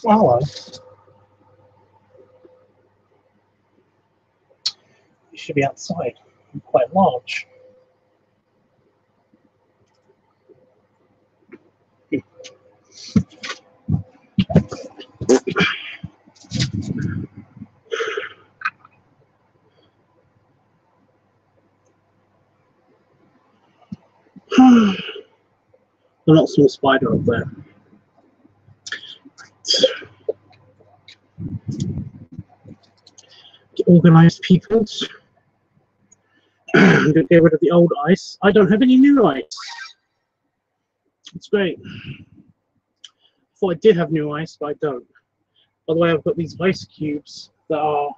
Hello. You should be outside. I'm quite large. A not small spider up there. Get organised, peoples. I'm going to get rid of the old ice. I don't have any new ice. It's great. I thought I did have new ice, but I don't. By the way, I've got these ice cubes that are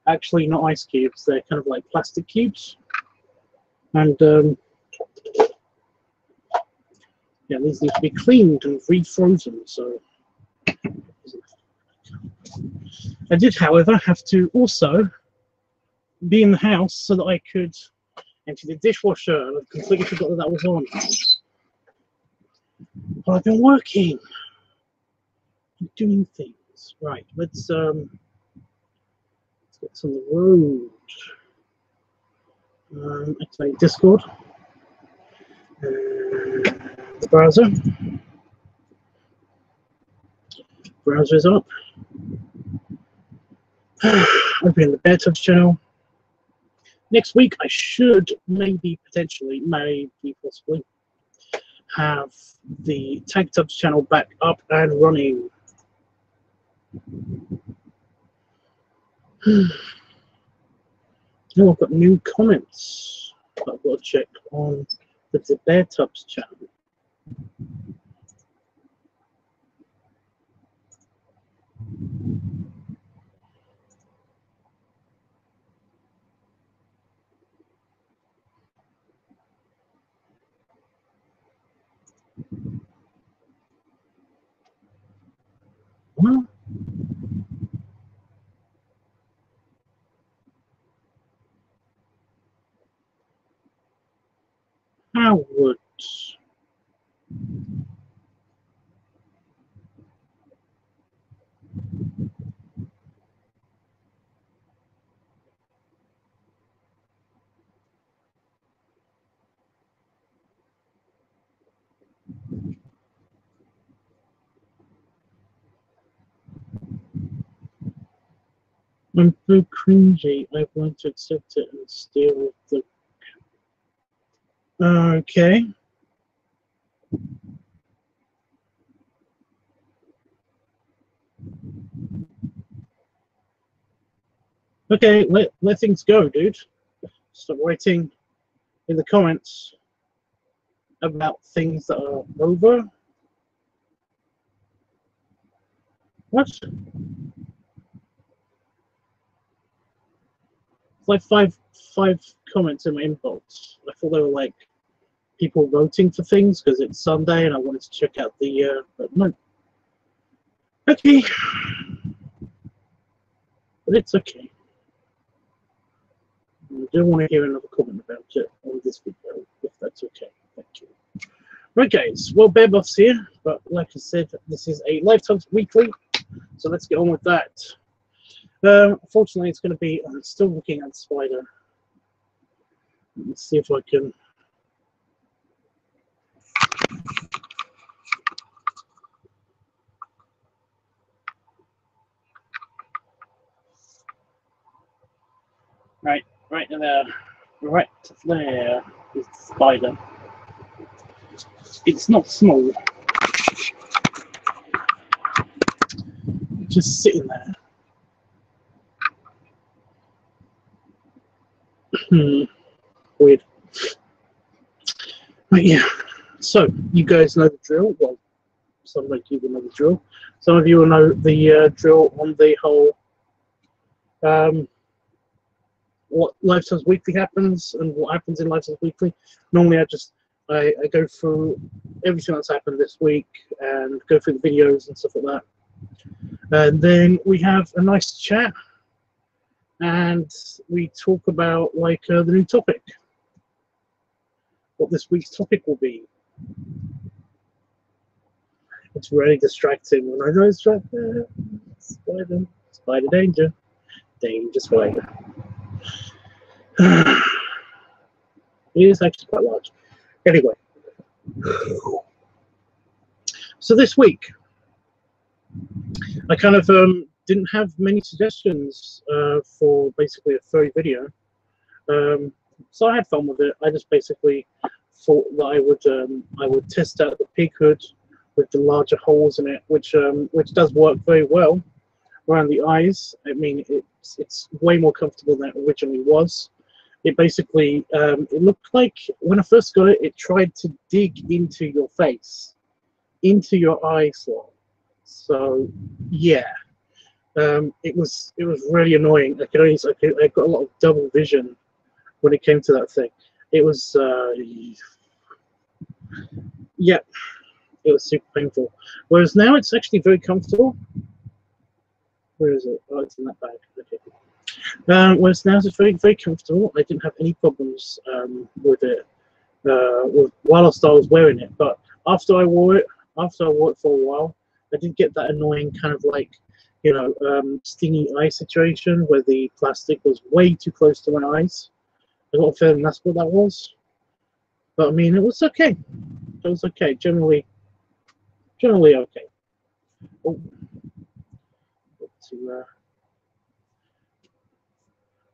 actually not ice cubes. They're kind of like plastic cubes. And yeah, these need to be cleaned and refrozen. So I did, however, have to also be in the house so that I could empty the dishwasher, and I completely forgot that that was on. But I've been working. doing things. Right, let's get on the road. Activate Discord. The browser. Browser's up. Open the LiveTUBBs channel. Next week, I should maybe, potentially, maybe possibly, have the LiveTUBBs channel back up and running. Oh, I've got new comments that I've got to check on the LiveTUBBs channel. Well, Howard. I'm so cringy, I want to accept it and steal with the... Okay. Okay, let things go, dude. Stop writing in the comments about things that are over. What? It's like five comments in my inbox. I thought they were like people voting for things because it's Sunday and I wanted to check out the but no. Okay. But it's okay. I don't want to hear another comment about it on this video, if that's okay. Thank you. Right, guys. Well, Bear Buff's here, but like I said, this is a LiveTUBBs Weekly, so let's get on with that. Unfortunately, it's going to be... I'm still looking at the spider. Let's see if I can... Right there is the spider. It's not small. It's just sitting there. Weird. But yeah. So you guys know the drill. Well, some of you will know the drill. Some of you will know the drill on the whole what LiveTUBBs Weekly happens and what happens in LiveTUBBs Weekly. Normally I go through everything that's happened this week and go through the videos and stuff like that. And then we have a nice chat and we talk about like the new topic. What this week's topic will be. It's very distracting when I know it's right there. Spider danger. Danger spider. It is actually quite large. Anyway. So this week, I kind of didn't have many suggestions for basically a furry video. So I had fun with it. I just basically thought that I would test out the pig hood with the larger holes in it, which does work very well around the eyes. I mean, it's way more comfortable than it originally was. It basically it looked like when I first got it, it tried to dig into your face, into your eye slot. So yeah, it was really annoying. I got a lot of double vision when it came to that thing. It was yeah, it was super painful. Whereas now it's actually very comfortable. Where is it? Oh, it's in that bag. Okay. Whereas now it's very, very comfortable. I didn't have any problems with it whilst I was wearing it. But after I wore it for a while, I did get that annoying kind of like, you know, stingy eye situation where the plastic was way too close to my eyes. I got a feeling that's what that was. But I mean, it was okay. It was okay. Generally okay. Oh,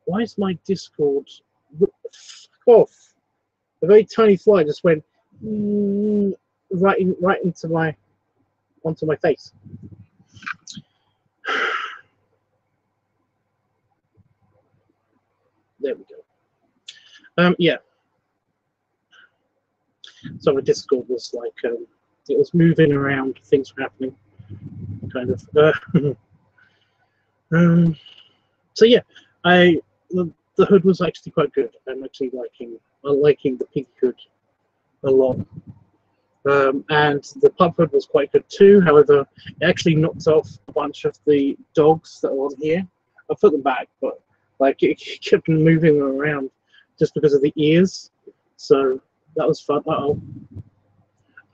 why is my Discord? Fuck off! A very tiny fly just went right into onto my face. There we go. Yeah. So my Discord was like, it was moving around, things were happening, kind of. So yeah, the hood was actually quite good. I'm actually liking the pink hood a lot. And the pub hood was quite good too. However, it actually knocked off a bunch of the dogs that were on here. I put them back, but like it kept moving them around just because of the ears. So that was fun. Uh-oh.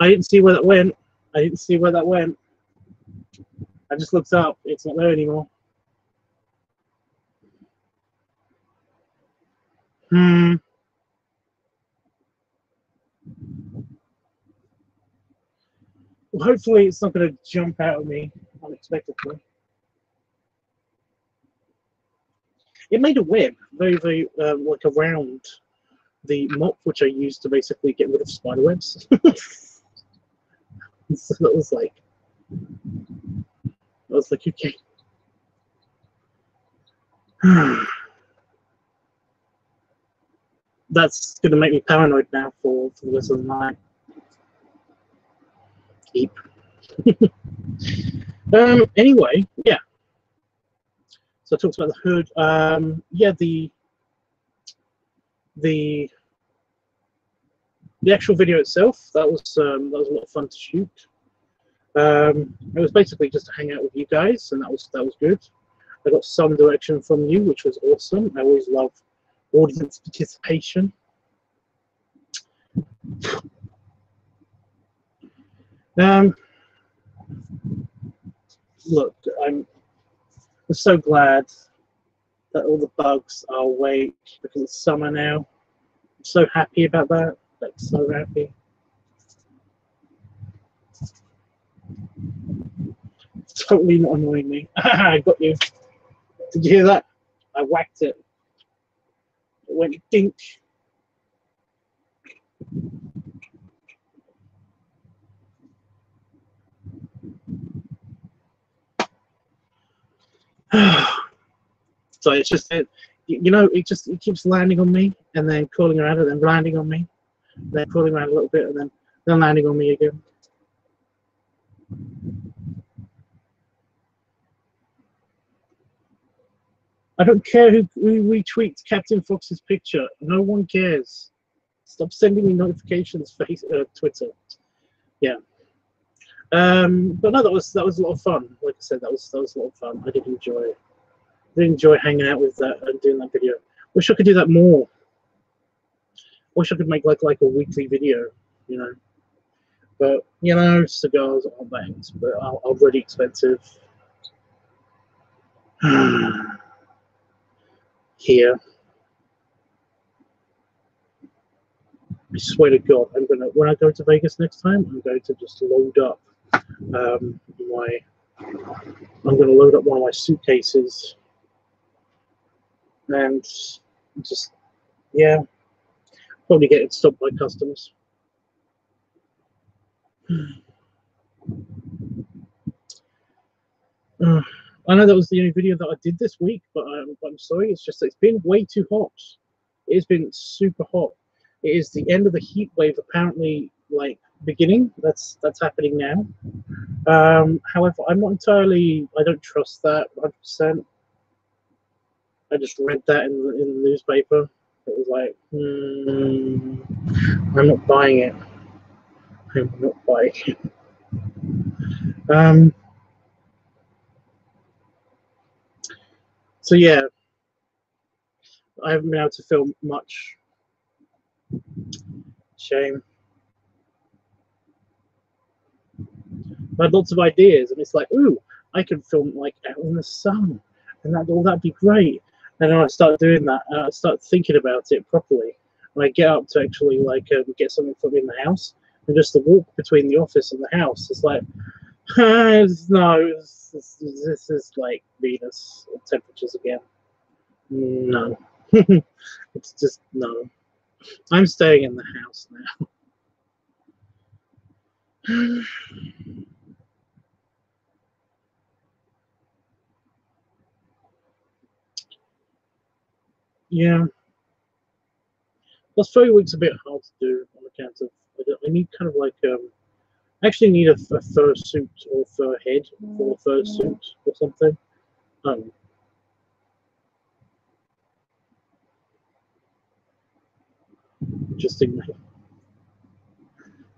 I didn't see where that went. I just looked up. It's not there anymore. Well, hopefully it's not going to jump out at me unexpectedly. It made a web, very like around the mop, which I used to basically get rid of spider webs. So that was like, okay. That's going to make me paranoid now for the rest of the night. Keep. Anyway, yeah. So I talked about the hood. Yeah, the actual video itself, that was a lot of fun to shoot. It was basically just to hang out with you guys, and that was good. I got some direction from you, which was awesome. I always love audience participation. Look, I'm so glad that all the bugs are awake because it's summer now. I'm so happy about that. Like, so happy. It's totally not annoying me. I got you. Did you hear that? I whacked it. It went dink. So it's just it keeps landing on me and then crawling around and then landing on me, then crawling around a little bit and then landing on me again. I don't care who retweets Captain Fox's picture. No one cares. Stop sending me notifications, Twitter. Yeah. But no, that was a lot of fun. Like I said, that was a lot of fun. I did enjoy hanging out with that and doing that video. Wish I could do that more. Wish I could make like a weekly video, you know. But you know, cigars aren't bangs, but are really expensive. Here, I swear to God, when I go to Vegas next time, I'm going to just load up I'm going to load up one of my suitcases and just, yeah, probably get it stopped by customers. I know that was the only video that I did this week, but I'm sorry. It's just it's been way too hot. It has been super hot. It is the end of the heat wave, apparently, like beginning. That's happening now. However, I'm not entirely. I don't trust that 100%. I just read that in the newspaper. It was like, I'm not buying it. I'm not buying it. So yeah, I haven't been able to film much. Shame. I had lots of ideas, and it's like, ooh, I can film like out in the sun, and that'd be great. And then I start doing that, and I start thinking about it properly. When I get up to actually like get something from in the house, and just the walk between the office and the house, it's like, no, this is like Venus temperatures again. No, it's just no. I'm staying in the house now. Yeah, plus 3 weeks a bit hard to do on account of I need kind of like I actually need a fur suit or fur head for a fur suit or something. Interesting.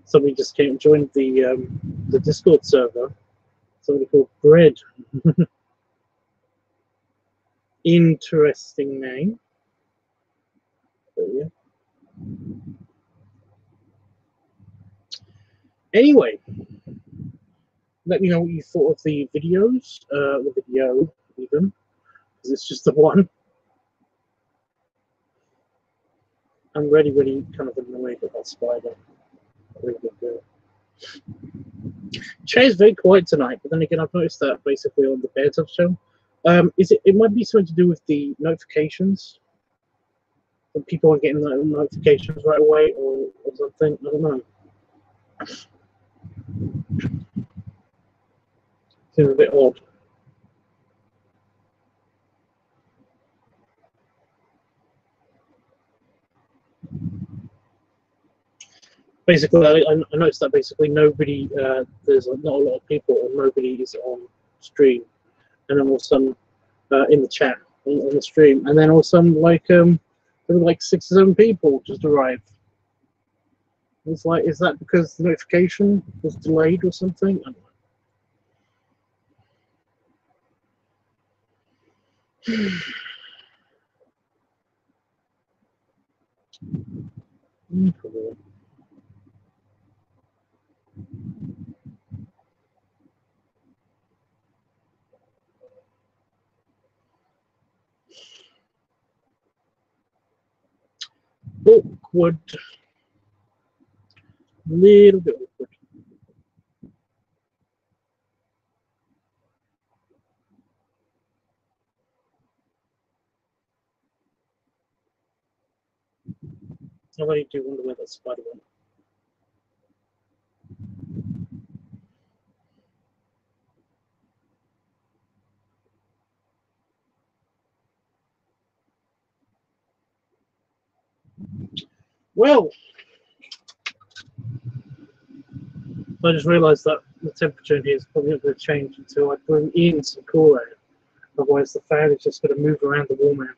Somebody just came and joined the Discord server. Somebody called Bread. Interesting name. But yeah. Anyway, let me know what you thought of the videos, the video even, because it's just the one. I'm really kind of annoyed at that spider. Really good. Chair's very quiet tonight, but then again, I've noticed that basically on the Bear Tuff show. It might be something to do with the notifications. That people are getting the notifications right away or something. I don't know. Seems a bit odd. Basically, I noticed that basically nobody, there's not a lot of people, or nobody is on stream, and then all of a sudden in the chat on the stream, and then all of a sudden like there were like 6 or 7 people just arrived. It's like, is that because the notification was delayed or something? I don't know. Awkward. Little bit awkward. I really do wonder where that spider went. Well, I just realised that the temperature in here is probably not going to change until I bring in some cool air. Otherwise, the fan is just going to move around the warm air.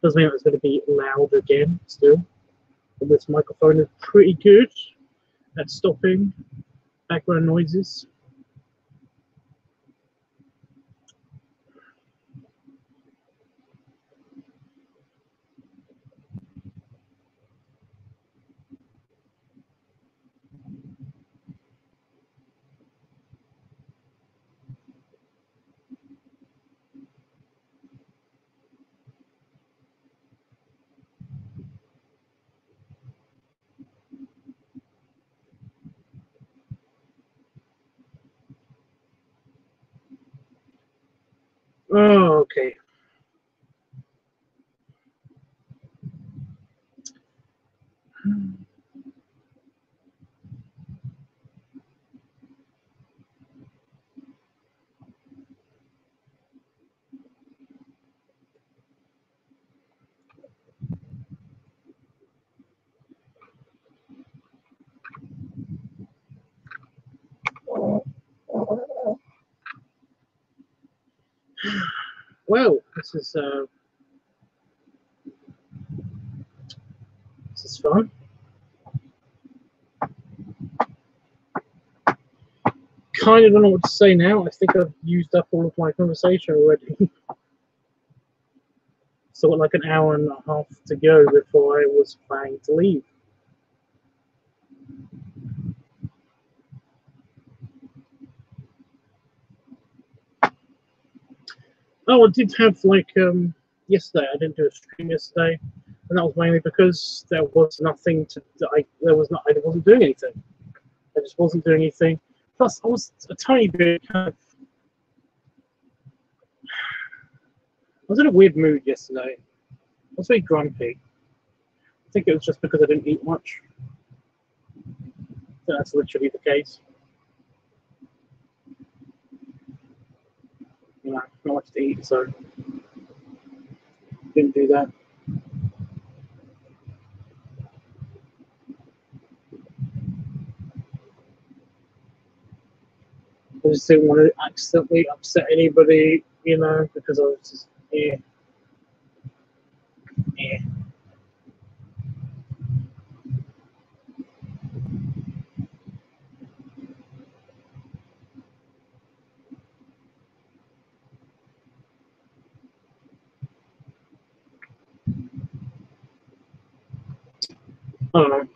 Doesn't mean it's going to be loud again still. But this microphone is pretty good at stopping background noises. Oh, okay. Well, this is fun. Kind of don't know what to say now. I think I've used up all of my conversation already. So like an hour and a half to go before I was planning to leave. Oh, I did have like yesterday. I didn't do a stream yesterday, and that was mainly because there was nothing to. I wasn't doing anything. I just wasn't doing anything. Plus, I was a tiny bit kind of. I was in a weird mood yesterday. I was very grumpy. I think it was just because I didn't eat much. So that's literally the case. You know, not much to eat, so didn't do that. I just didn't want to accidentally upset anybody, you know, because I was just, yeah. I don't know.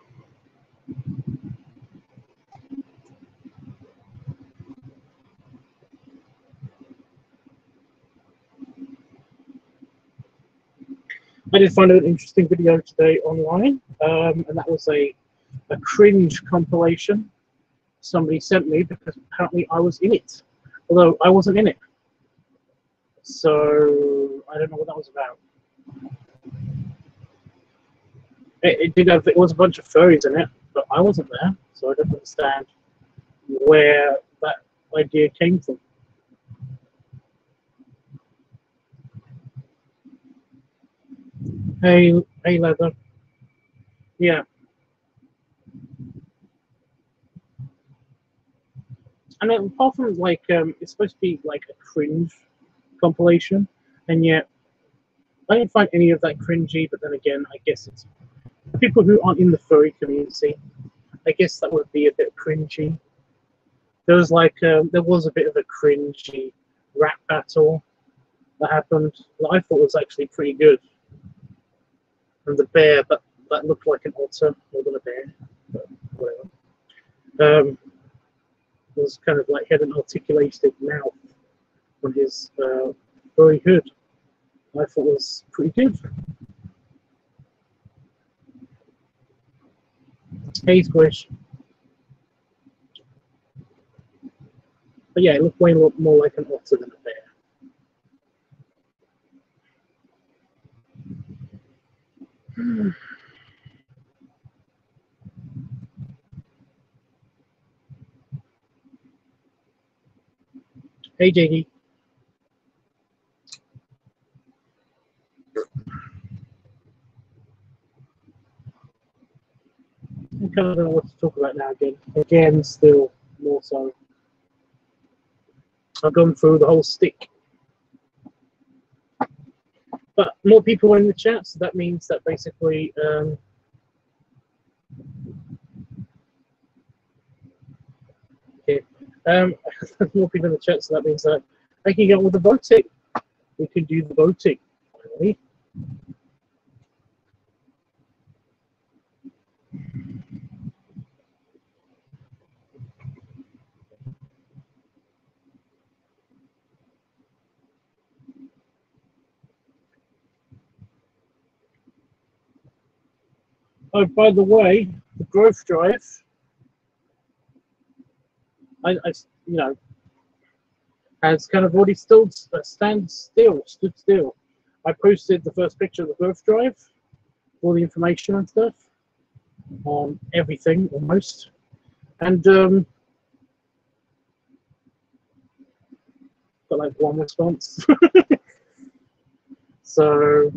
I did find an interesting video today online, and that was a cringe compilation somebody sent me because apparently I was in it, although I wasn't in it. So I don't know what that was about. It was a bunch of furries in it, but I wasn't there, so I don't understand where that idea came from. Hey, Leather. Yeah. And then, apart from like, it's supposed to be like a cringe compilation, and yet I didn't find any of that cringy. But then again, I guess it's people who aren't in the furry community. I guess that would be a bit cringy. There was like, there was a bit of a cringy rap battle that happened that I thought was actually pretty good. And the bear that looked like an otter more than a bear, but whatever. Was kind of like had an articulated mouth on his furry hood. I thought was pretty good. Hey, Squish. But yeah, it looked way more like an otter than a bear. Hey, JD. I kind of don't know what to talk about now again. Again, still more so. I've gone through the whole stick. But more people in the chat, so that means that basically more people in the chat, so that means that I can get on with the voting. We can do the voting finally. Oh, by the way, the growth drive, I you know, has kind of already stood still. I posted the first picture of the growth drive, all the information and stuff on everything almost, and got like one response. So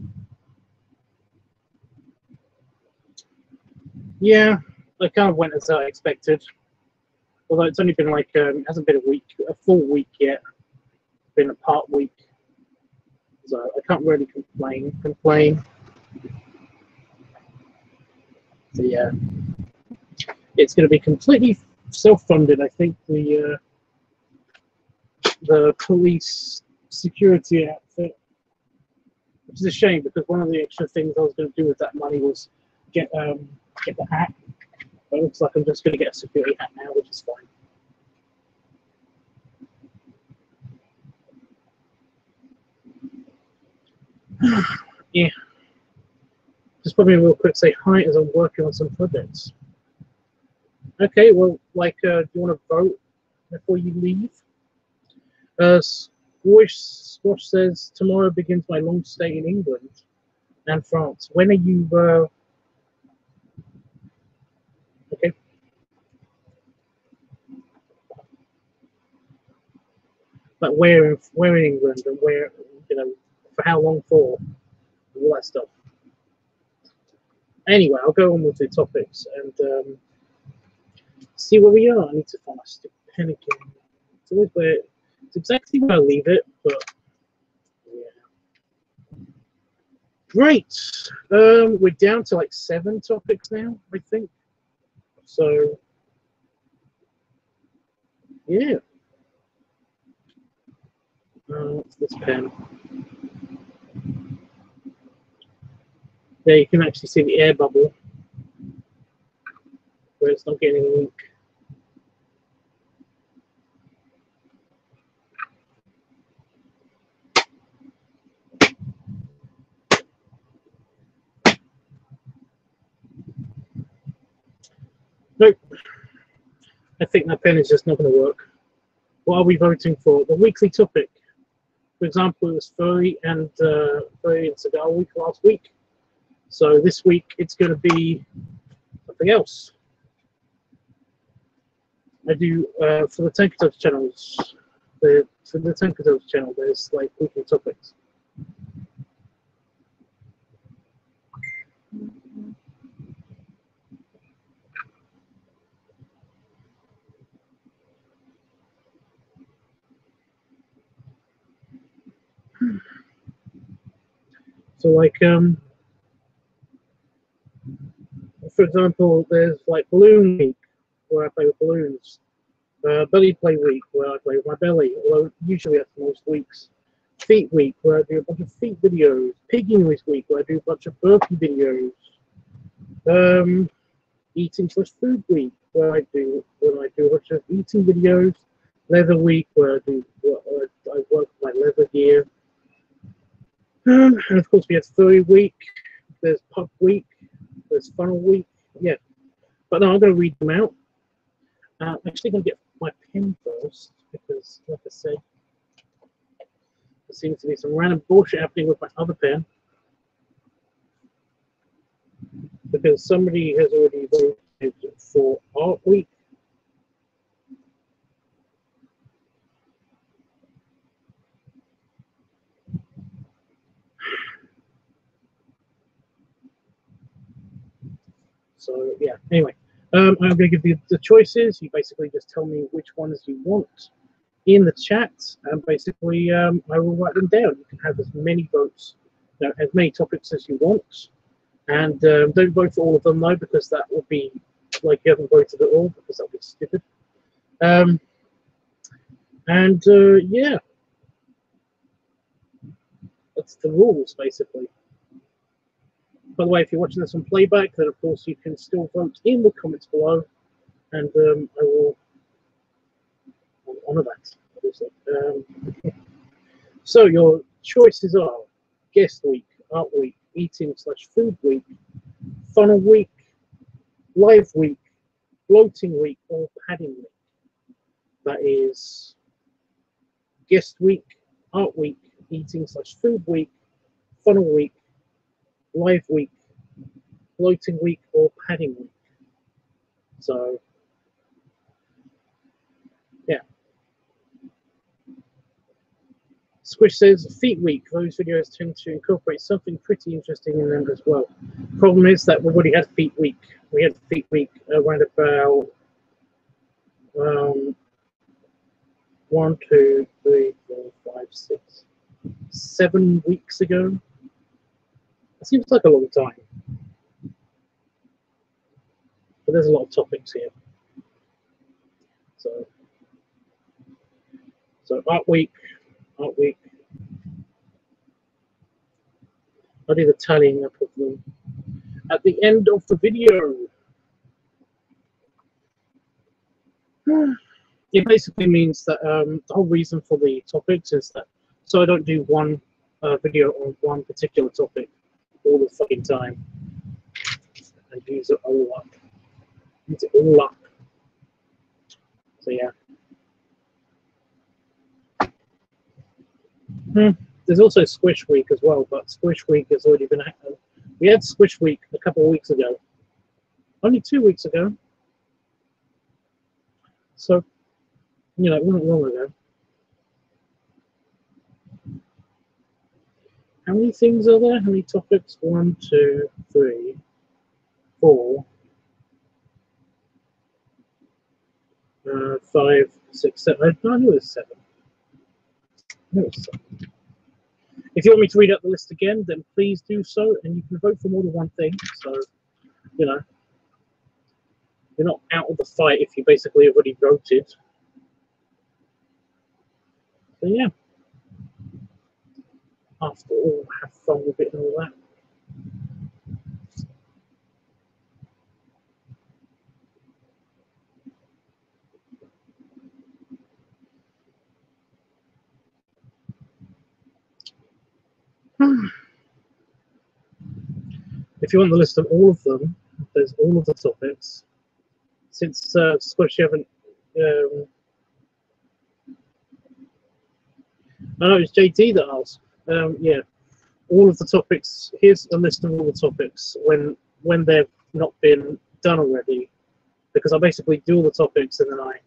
yeah, it kind of went as I expected. Although it's only been like it hasn't been a full week yet. It's been a part week, so I can't really complain. So yeah, it's going to be completely self-funded. I think the police security outfit, which is a shame because one of the extra things I was going to do with that money was get the hat. But it looks like I'm just going to get a security hat now, which is fine. Yeah. Just probably real quick say hi as I'm working on some projects. Okay, well, like, do you want to vote before you leave? Squash says, tomorrow begins my long stay in England and France. When are you, okay. But where in England and where, you know, for how long for, all that stuff. Anyway, I'll go on with the topics and see where we are. I need to find my stupid pen again. It's always where, it's exactly where I leave it, but yeah. Great. We're down to like 7 topics now, I think. So yeah. What's this pen? There you can actually see the air bubble where it's not getting any ink. Nope. I think that pen is just not going to work. What are we voting for? The weekly topic. For example, it was furry and cigar week last week. So this week it's going to be something else. I do for the Tankatoes channels. For the Tankatoes channel, there's like weekly topics. So like for example, there's like balloon week where I play with balloons. Belly play week where I play with my belly, although usually that's most weeks. Feet week where I do a bunch of feet videos. Piggy noise week where I do a bunch of burpee videos. Eating plus food week where I do a bunch of eating videos. Leather week where I work with my leather gear. And of course we have furry week. There's pub week. There's funnel week. Yeah, but no, I'm going to read them out. I'm actually going to get my pen first because, like I said, there seems to be some random bullshit happening with my other pen because somebody has already voted for Art Week. So yeah, anyway, I'm going to give you the choices. You basically just tell me which ones you want in the chat, and basically I will write them down. You can have as many votes, as many topics as you want, and don't vote for all of them though, because that would be like you haven't voted at all, because that would be stupid. Yeah, that's the rules basically. By the way, if you're watching this on playback, then of course you can still vote in the comments below, and I will honour that, obviously. So your choices are guest week, art week, eating/food week, funnel week, live week, bloating week, or padding week. That is guest week, art week, eating/food week, funnel week, live week, bloating week, or padding week. So yeah. Squish says feet week. Those videos tend to incorporate something pretty interesting in them as well. Problem is that we already had feet week. We had feet week around about 1, 2, 3, 4, 5, 6, 7 weeks ago. It seems like a long time, but there's a lot of topics here. So art week. I'll do the tallying up of them at the end of the video. It basically means that the whole reason for the topics is that so I don't do one a video on one particular topic all the fucking time and use it all up. Use it all up. So yeah. There's also Squish Week as well, but Squish Week has already been active. We had Squish Week a couple of weeks ago. Only 2 weeks ago. So, you know, it wasn't long ago. How many things are there? How many topics? 1, 2, 3, 4, 5, 6, 7. No, I knew it was 7. If you want me to read out the list again, then please do so, and you can vote for more than one thing. So, you know, you're not out of the fight if you basically already voted. So yeah. After all, have fun with it and all that. If you want the list of all of them, there's all of the topics. Since Squish, you haven't. I know it's JT that asked. Yeah, all of the topics. Here's a list of all the topics when they've not been done already, because I basically do all the topics and then I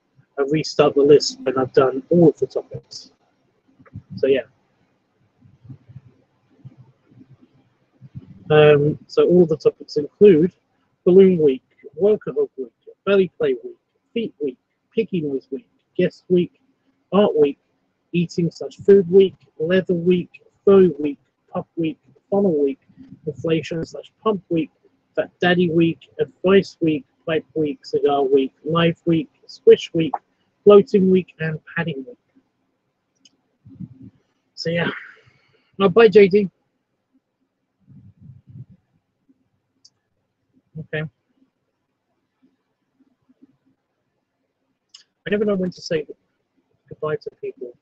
restart the list when I've done all of the topics. So yeah. So all the topics include Balloon Week, Workahog Week, Belly Play Week, Feet Week, Picky Noise Week, Guest Week, Art Week, Eating/Food Week, Leather Week, Faux Week, Pup Week, Funnel Week, Inflation/Pump Week, Fat Daddy Week, Advice Week, Pipe Week, Cigar Week, Live Week, Squish Week, Floating Week, and Padding Week. So yeah. Now bye, JD. Okay. I never know when to say goodbye to people.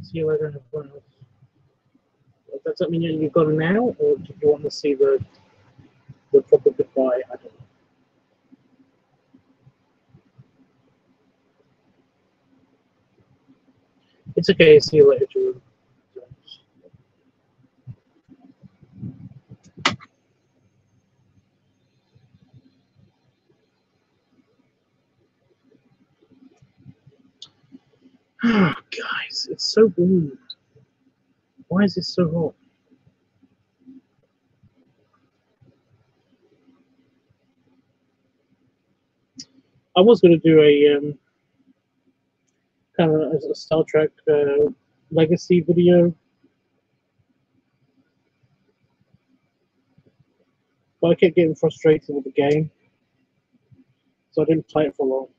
See you later, everyone else. Does that mean you've got it now, or do you want to see the proper goodbye? I don't know. It's okay. See you later, Jordan. Oh, guys, it's so warm. Why is this so hot? I was going to do a kind of a Star Trek Legacy video, but I kept getting frustrated with the game, so I didn't play it for long.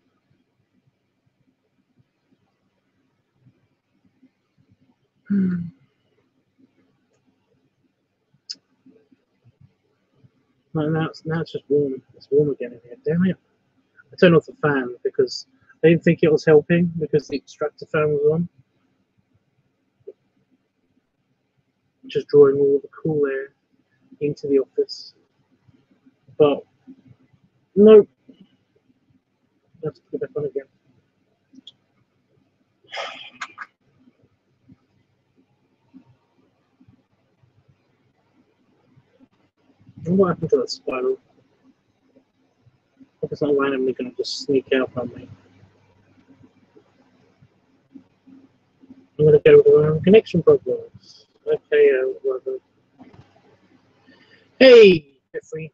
Now it's just warm. It's warm again in here. Damn it! I turned off the fan because I didn't think it was helping because the extractor fan was on, just drawing all the cool air into the office. But no, let's put it back on again. And what happened to that spiral? Hope it's not randomly going to just sneak out on me. I'm going to go with connection problems. Okay, whatever. Hey, Jeffrey.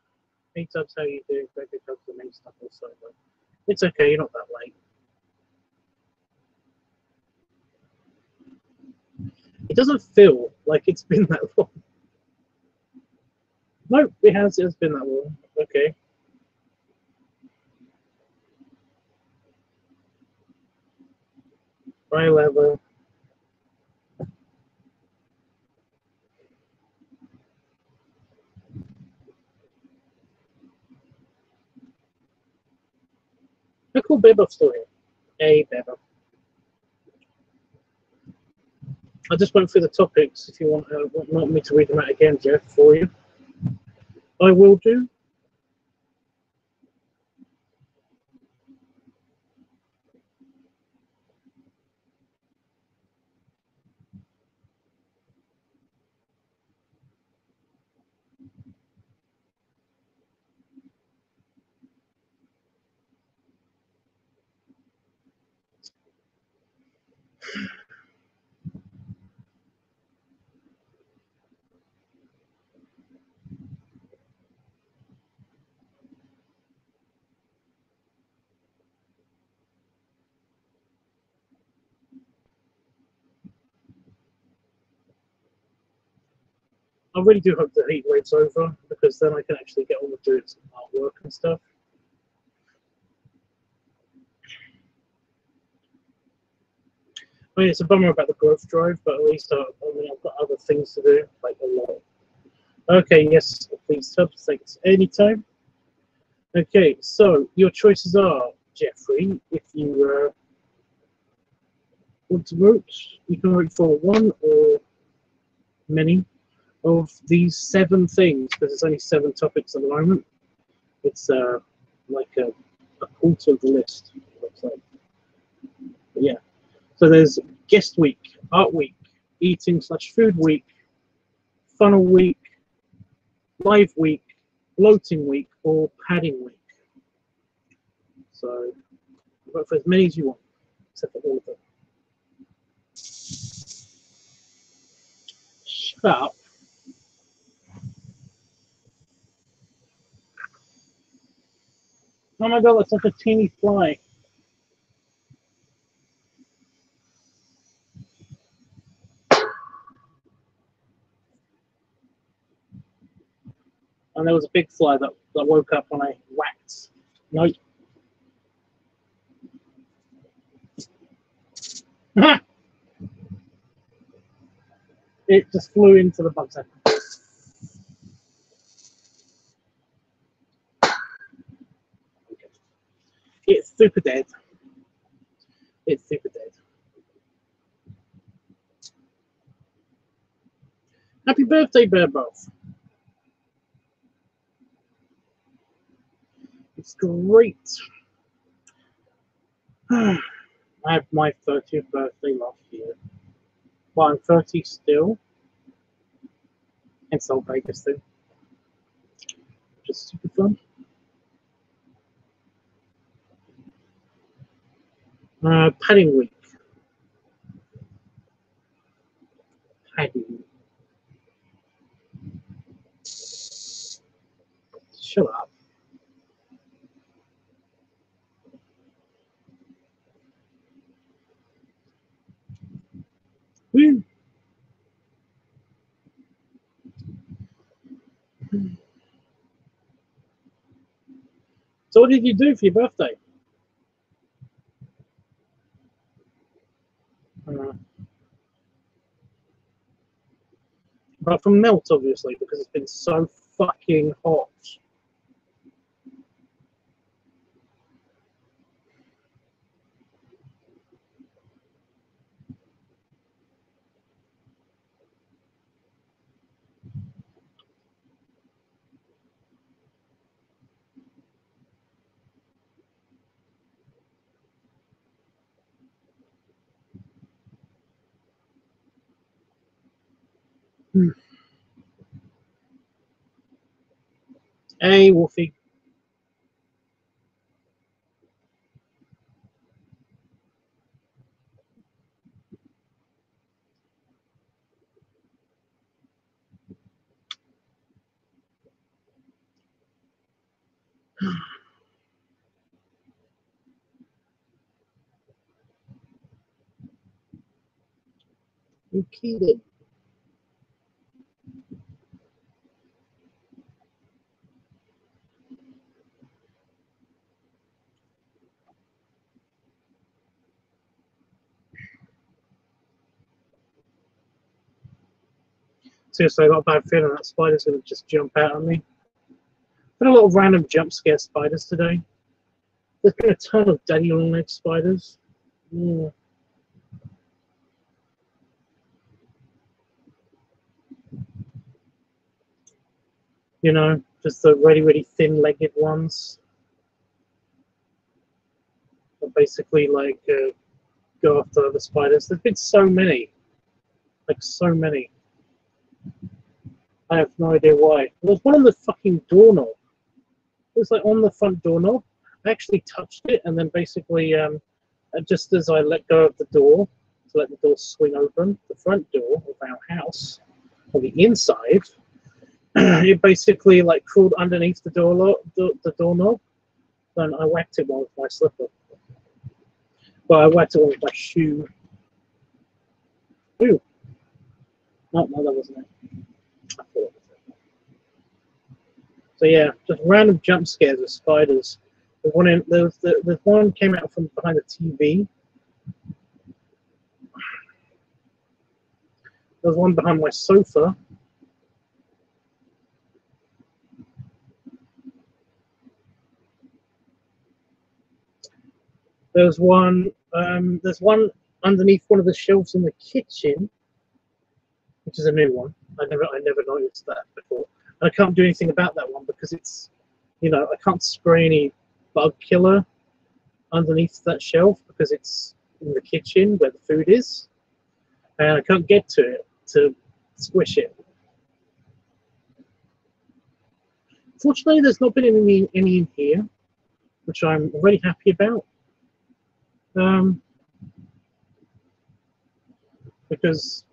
Hey, Tubbs, how you doing? Great to come to the main stuff also, but it's okay, you're not that late. It doesn't feel like it's been that long. No, it has been that long. Okay. Bye, level. Look cool Bebop's still here. Hey, Bebop. I just went through the topics. If you want me to read them out again, Jeff, for you, I will do. I really do hope the heat wave's over, because then I can actually get on with doing some artwork and stuff. I mean, it's a bummer about the growth drive, but at least I've got other things to do, like a lot. Okay, yes, please, Tubbs, thanks. Anytime. Okay, so your choices are, Jeffrey, if you want to vote, you can vote for one or many of these 7 things, because there's only 7 topics at the moment. It's like a quarter of the list, it looks like. But yeah, so there's guest week, art week, eating/food week, funnel week, live week, bloating week, or padding week. So vote for as many as you want, except for all of them. Shut up. Oh my god, that's like a teeny fly. And there was a big fly that woke up when I whacked. Nope. It just flew into the bug set. It's super dead. It's super dead. Happy birthday, Bear Buff. It's great. I had my 30th birthday last year. Well, I'm 30 still. And Soul Vegas thing. Which is super fun. Padding week. Padding. Shut up. Woo. So what did you do for your birthday? But from melt, obviously, because it's been so fucking hot. Hey, Wolfie. You kidding? Seriously, I got a bad feeling that spider's going to just jump out on me. Been a lot of random jump scare spiders today. There's been a ton of daddy long leg spiders. Yeah. You know, just the really, really thin-legged ones. That basically, like, go after the spiders. There's been so many. Like, so many. I have no idea why. There's one on the fucking doorknob. It was like on the front doorknob. I actually touched it, and then basically, just as I let go of the door, to let the door swing open, the front door of our house, on the inside, it basically like crawled underneath the doorknob, and I whacked it with my slipper. Well, I whacked it with my shoe. Ooh. No, that wasn't it. I thought it was it. So yeah, just random jump scares with spiders. There's one came out from behind the TV. There's one behind my sofa. There's one underneath one of the shelves in the kitchen, which is a new one. I never noticed that before. And I can't do anything about that one because it's, you know, I can't spray any bug killer underneath that shelf because it's in the kitchen where the food is, and I can't get to it to squish it. Fortunately, there's not been any in here, which I'm really happy about. Because,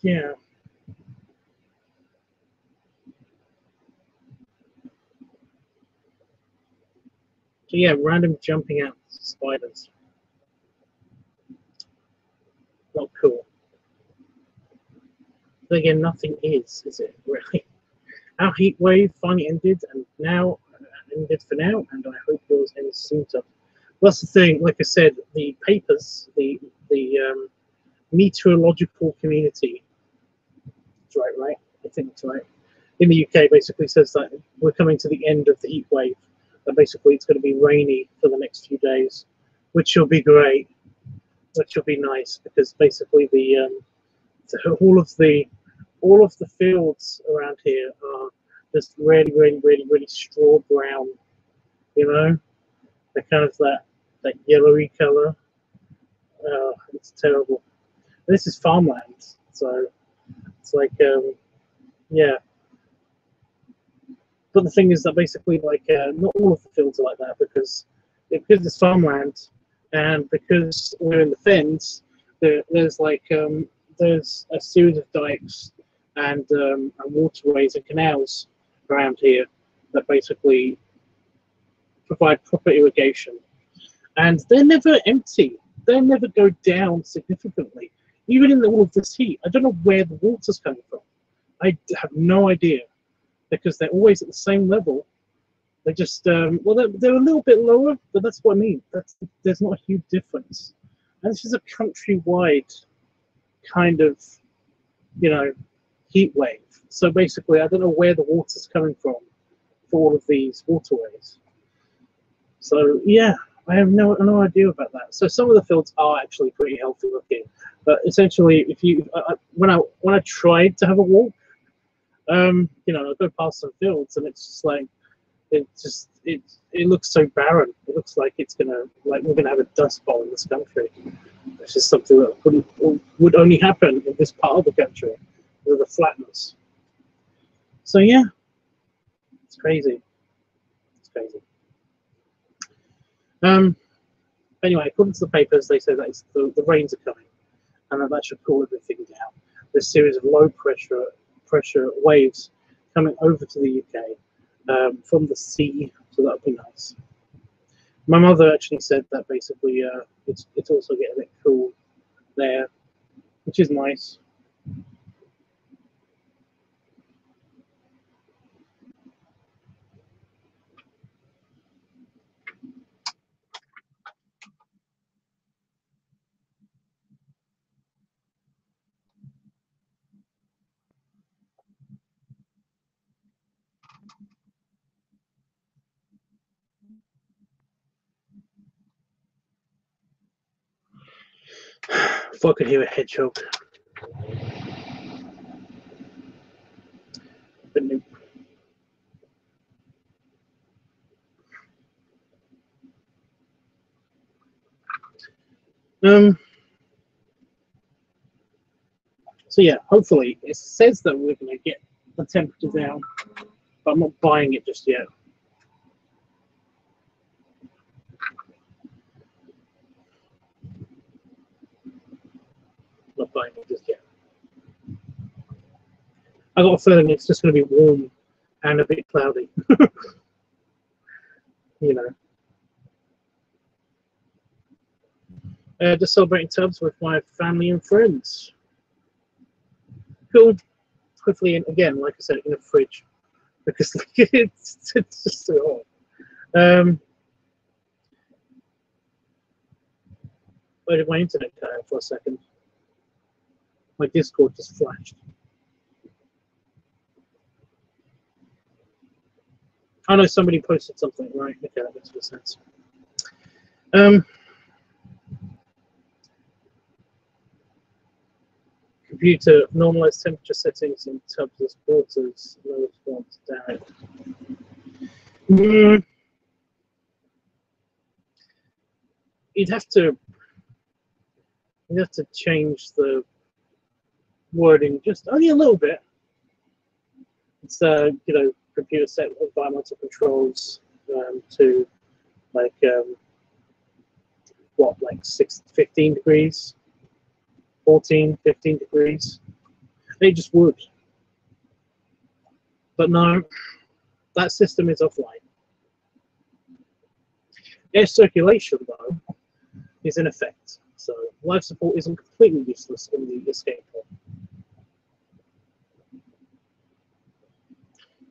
yeah. So yeah, random jumping out spiders. Not cool. But again, nothing is it, really? Our heat wave finally ended, and now ended for now, and I hope yours ends soon. That's the thing. Like I said, the papers, the meteorological community. That's right? I think it's right. In the UK, basically says that we're coming to the end of the heat wave. That basically it's going to be rainy for the next few days, which will be great. Which will be nice because basically all of the fields around here are just really, really, really, really straw brown. You know, they're kind of that yellowy color. It's terrible. And this is farmland, so it's like yeah. But the thing is that basically, like, not all of the fields are like that because it's farmland, and because we're in the fens, there's like there's a series of dikes and waterways and canals around here that basically provide proper irrigation, and they're never empty. They never go down significantly, even in all of this heat. I don't know where the water's coming from. I have no idea. Because they're always at the same level. They just, well, they're a little bit lower, but that's what I mean. There's not a huge difference. And this is a countrywide kind of, you know, heat wave. So basically, I don't know where the water's coming from for all of these waterways. So yeah, I have no idea about that. So some of the fields are actually pretty healthy looking, but essentially, if you when I tried to have a walk, you know, I go past some fields and it's just like it looks so barren. It looks like we're gonna have a dust bowl in this country. It's just something that would only happen in this part of the country with the flatness. So yeah, it's crazy. It's crazy. Anyway, according to the papers, they say that the rains are coming, and that should cool everything down. This series of low pressure waves coming over to the UK from the sea, so that would be nice. My mother actually said that basically it's also getting a bit cool there, which is nice. If I could hear a hedgehog. But nope. So yeah, hopefully it says that we're going to get the temperature down, but I'm not buying it just yet. Not buying it just yet. I got a feeling it's just going to be warm and a bit cloudy. You know. Just celebrating Tubbs with my family and friends. Cool. Hopefully, again, like I said, in a fridge, because it's just so hot. Where did my internet cut out for a second? My Discord just flashed. I know somebody posted something, right? Okay, that makes good sense. Computer, normalize temperature settings in Tubbs' quarters. No response. Damn it. You'd have to change the wording just only a little bit. It's you know, computer set environmental controls to like what, like 15 degrees, 14, 15 degrees. They just would. But no, that system is offline. Air circulation, though, is in effect. So life support isn't completely useless in the escape pod.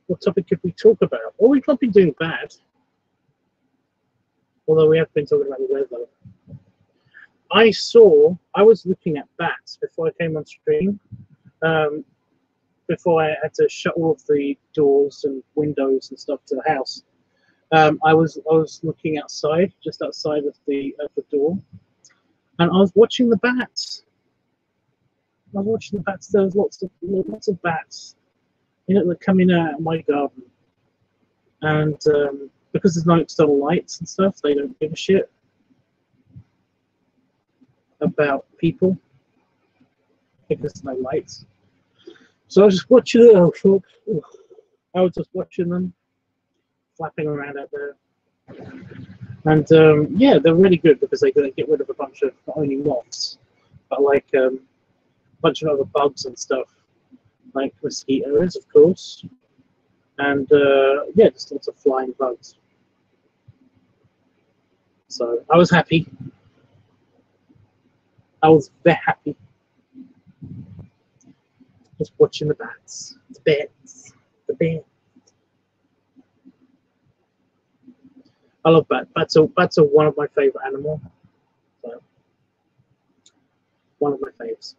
What topic could we talk about? Well, we've not been doing bad. Although we have been talking about the weather. I was looking at bats before I came on stream. Before I had to shut all of the doors and windows and stuff to the house. I was looking outside, just outside of the door, and I was watching the bats. There was lots of bats, you know, that come in out of my garden, and because there's no external lights and stuff, they don't give a shit about people because there's no lights. So I was just watching it. I was just watching them flapping around out there. And yeah, they're really good because they get rid of a bunch of not only moths, but like a bunch of other bugs and stuff, like mosquitoes, of course, and yeah, just lots of flying bugs. So I was happy. I was very happy. Just watching the bats, the bats. I love bats. Bats are one of my favorite animals. So, one of my faves.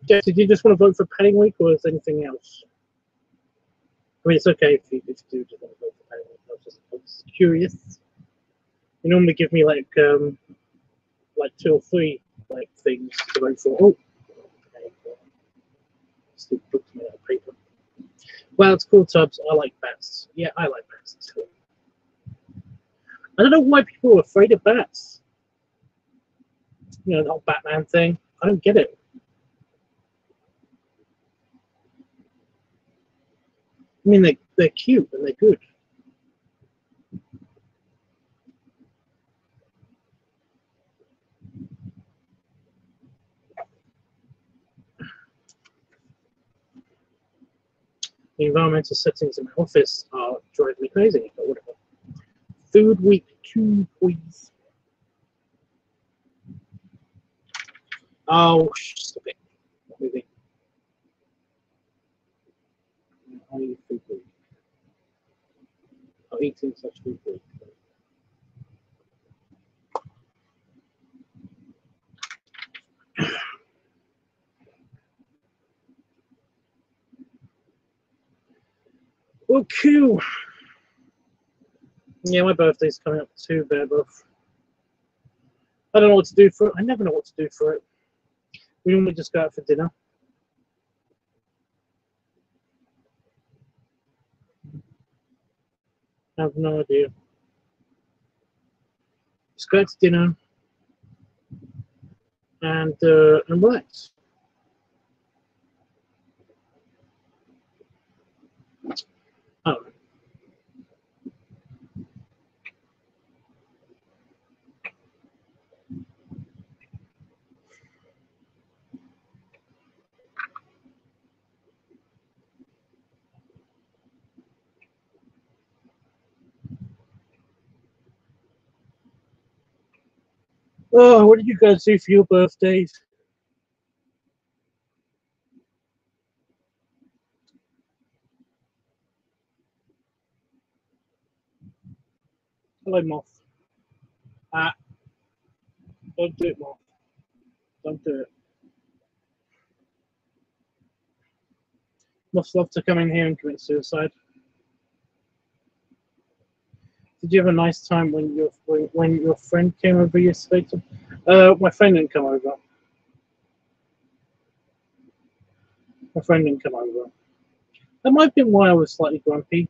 Jeff, did you just want to vote for Padding Week, or is there anything else? I mean, it's okay if you do just want to vote for Padding Week. I was just curious. You normally give me like 2 or 3 like things to vote for. Oh, okay. Still booked me out of paper. Well, it's cool, Tubbs. I like bats. Yeah, I like bats too. I don't know why people are afraid of bats. You know, the whole Batman thing. I don't get it. I mean, they're cute and they're good. The environmental settings in my office are driving me crazy, but whatever. Food week 2, please. Oh, stop it. Not moving. I need food week. I'm eating such food week. Oh, cool. Yeah, my birthday's coming up too, Bearbuff. I don't know what to do for it. I never know what to do for it. We normally just go out for dinner. I have no idea. just go out to dinner and relax. I don't know. Oh, what did you guys do for your birthdays? Hello, Moth. Don't do it, Moth. Don't do it. Moths love to come in here and commit suicide. Did you have a nice time when your friend came over yesterday? My friend didn't come over. My friend didn't come over. That might have been why I was slightly grumpy.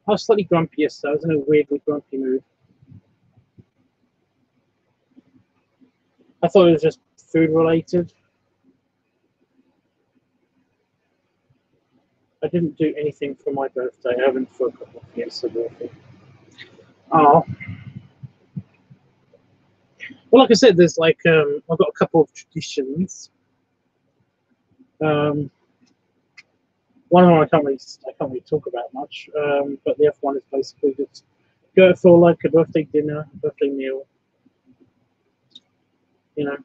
I was slightly grumpy yesterday. I was in a weirdly grumpy mood. I thought it was just food related. I didn't do anything for my birthday. I haven't for a couple of years. So oh. Well, like I said, there's like I've got a couple of traditions. One of them I can't really talk about much. But the other one is basically just go for like a birthday dinner, a birthday meal. You know.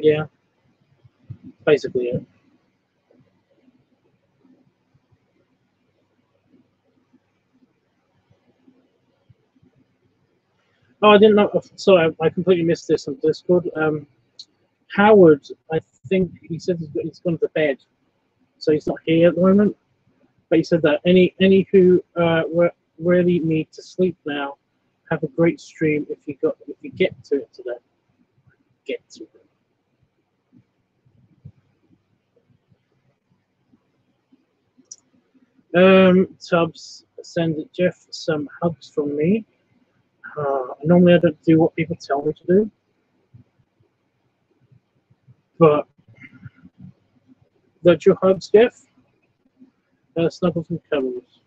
Yeah, basically it. Oh, I didn't know. Sorry, I completely missed this on Discord. Howard, I think he said he's gone to bed, so he's not here at the moment. But he said that any who really need to sleep now, have a great stream if you get to it today. Get to it. Tubbs, send Jeff some hugs from me. Normally I don't do what people tell me to do, but virtual hugs, Jeff. Snuggles and cuddles.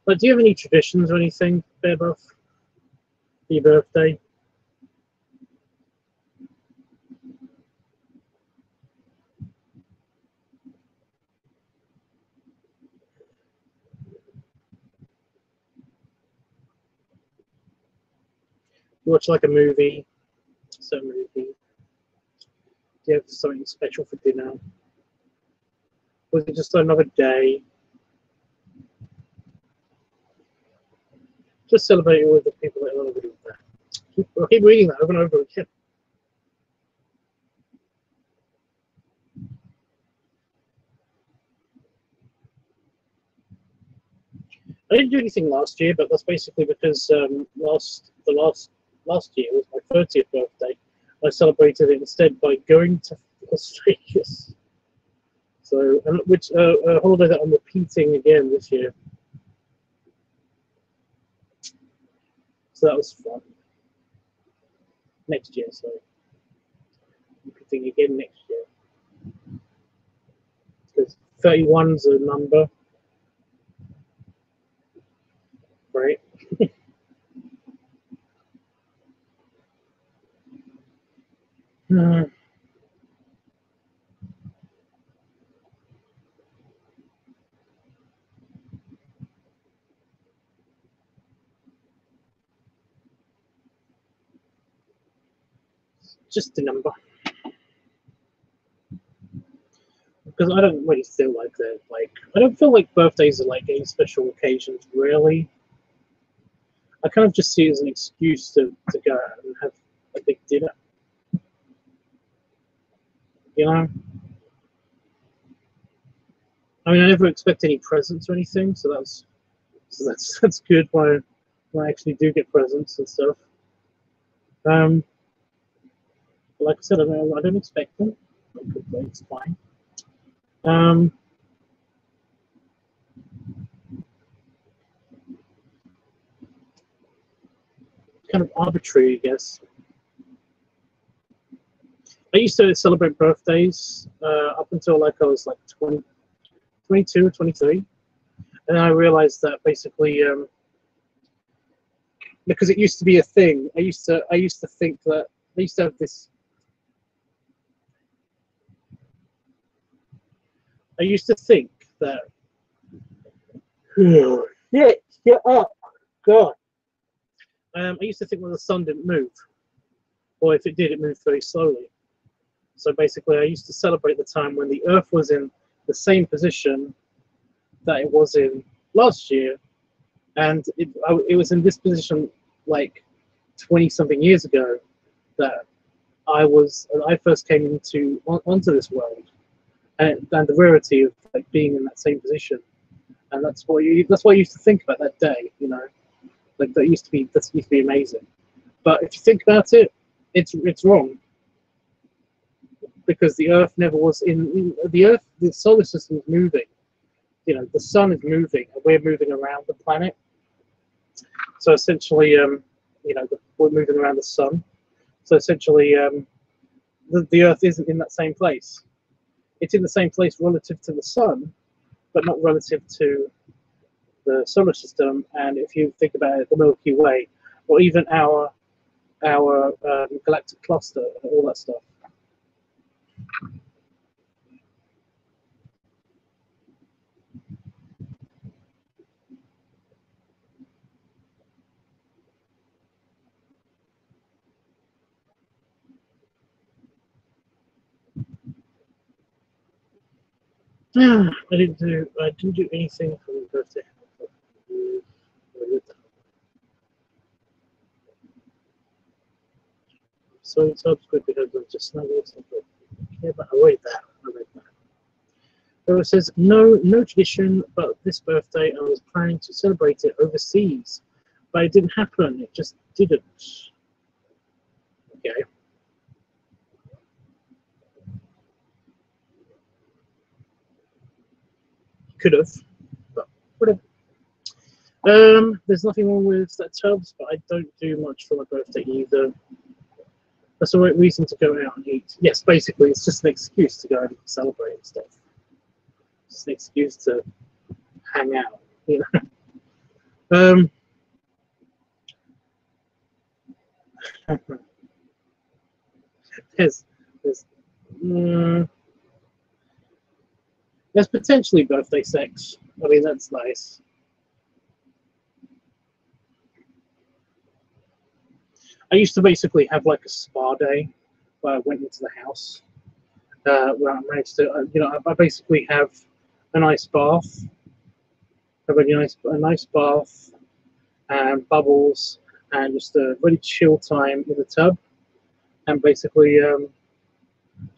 But do you have any traditions or anything, Bearbuff, for your birthday? You watch like a movie, some movie. Do you have something special for dinner? Was it just another day? Just celebrating with the people that are over there. I'll keep reading that over and over again. I didn't do anything last year, but that's basically because last year was my 30th birthday. I celebrated it instead by going to Las Vegas. So, which a holiday that I'm repeating again this year. So that was fun. Next year, so repeating again next year. Because 31's a number, right? Just a number. Because I don't really feel like that. Like, I don't feel like birthdays are like any special occasions, really. I kind of just see it as an excuse to go out and have a big dinner. You know? I mean, I never expect any presents or anything, so that's good when I actually do get presents and stuff. Like I said, I don't expect them. It's fine. Kind of arbitrary, I guess. I used to celebrate birthdays up until like I was like 20, 22 or 23. And I realized that basically, because it used to be a thing, I used to think that I used to have this. I used to think that. Get up, God. I used to think that the sun didn't move, or if it did, it moved very slowly. So basically, I used to celebrate the time when the Earth was in the same position that it was in last year, and it was in this position like 20-something years ago that I first came onto this world, and the rarity of like being in that same position, and that's why I used to think about that day, you know, like that used to be amazing. But if you think about it, it's wrong, because the Earth never was in the Earth. The solar system is moving. You know, the sun is moving, and we're moving around the planet. So essentially, you know, we're moving around the sun. So essentially, the Earth isn't in that same place. It's in the same place relative to the sun, but not relative to the solar system. And if you think about it, the Milky Way, or even our galactic cluster, and all that stuff. I didn't do anything for my birthday. So it's good because I'm just not using it. Yeah, but I read that. So it says no tradition, but this birthday I was planning to celebrate it overseas, but it didn't happen. It just didn't. Okay. Could have, but whatever. There's nothing wrong with that tubs, but I don't do much for my birthday either. That's the right reason to go out and eat. Yes, basically, it's just an excuse to go and celebrate and stuff. It's an excuse to hang out, you know. There's potentially birthday sex. I mean, that's nice. I used to basically have like a spa day where I went into the house, where I managed to, you know, I basically have a nice bath, a nice bath, and bubbles, and just a really chill time in the tub, and basically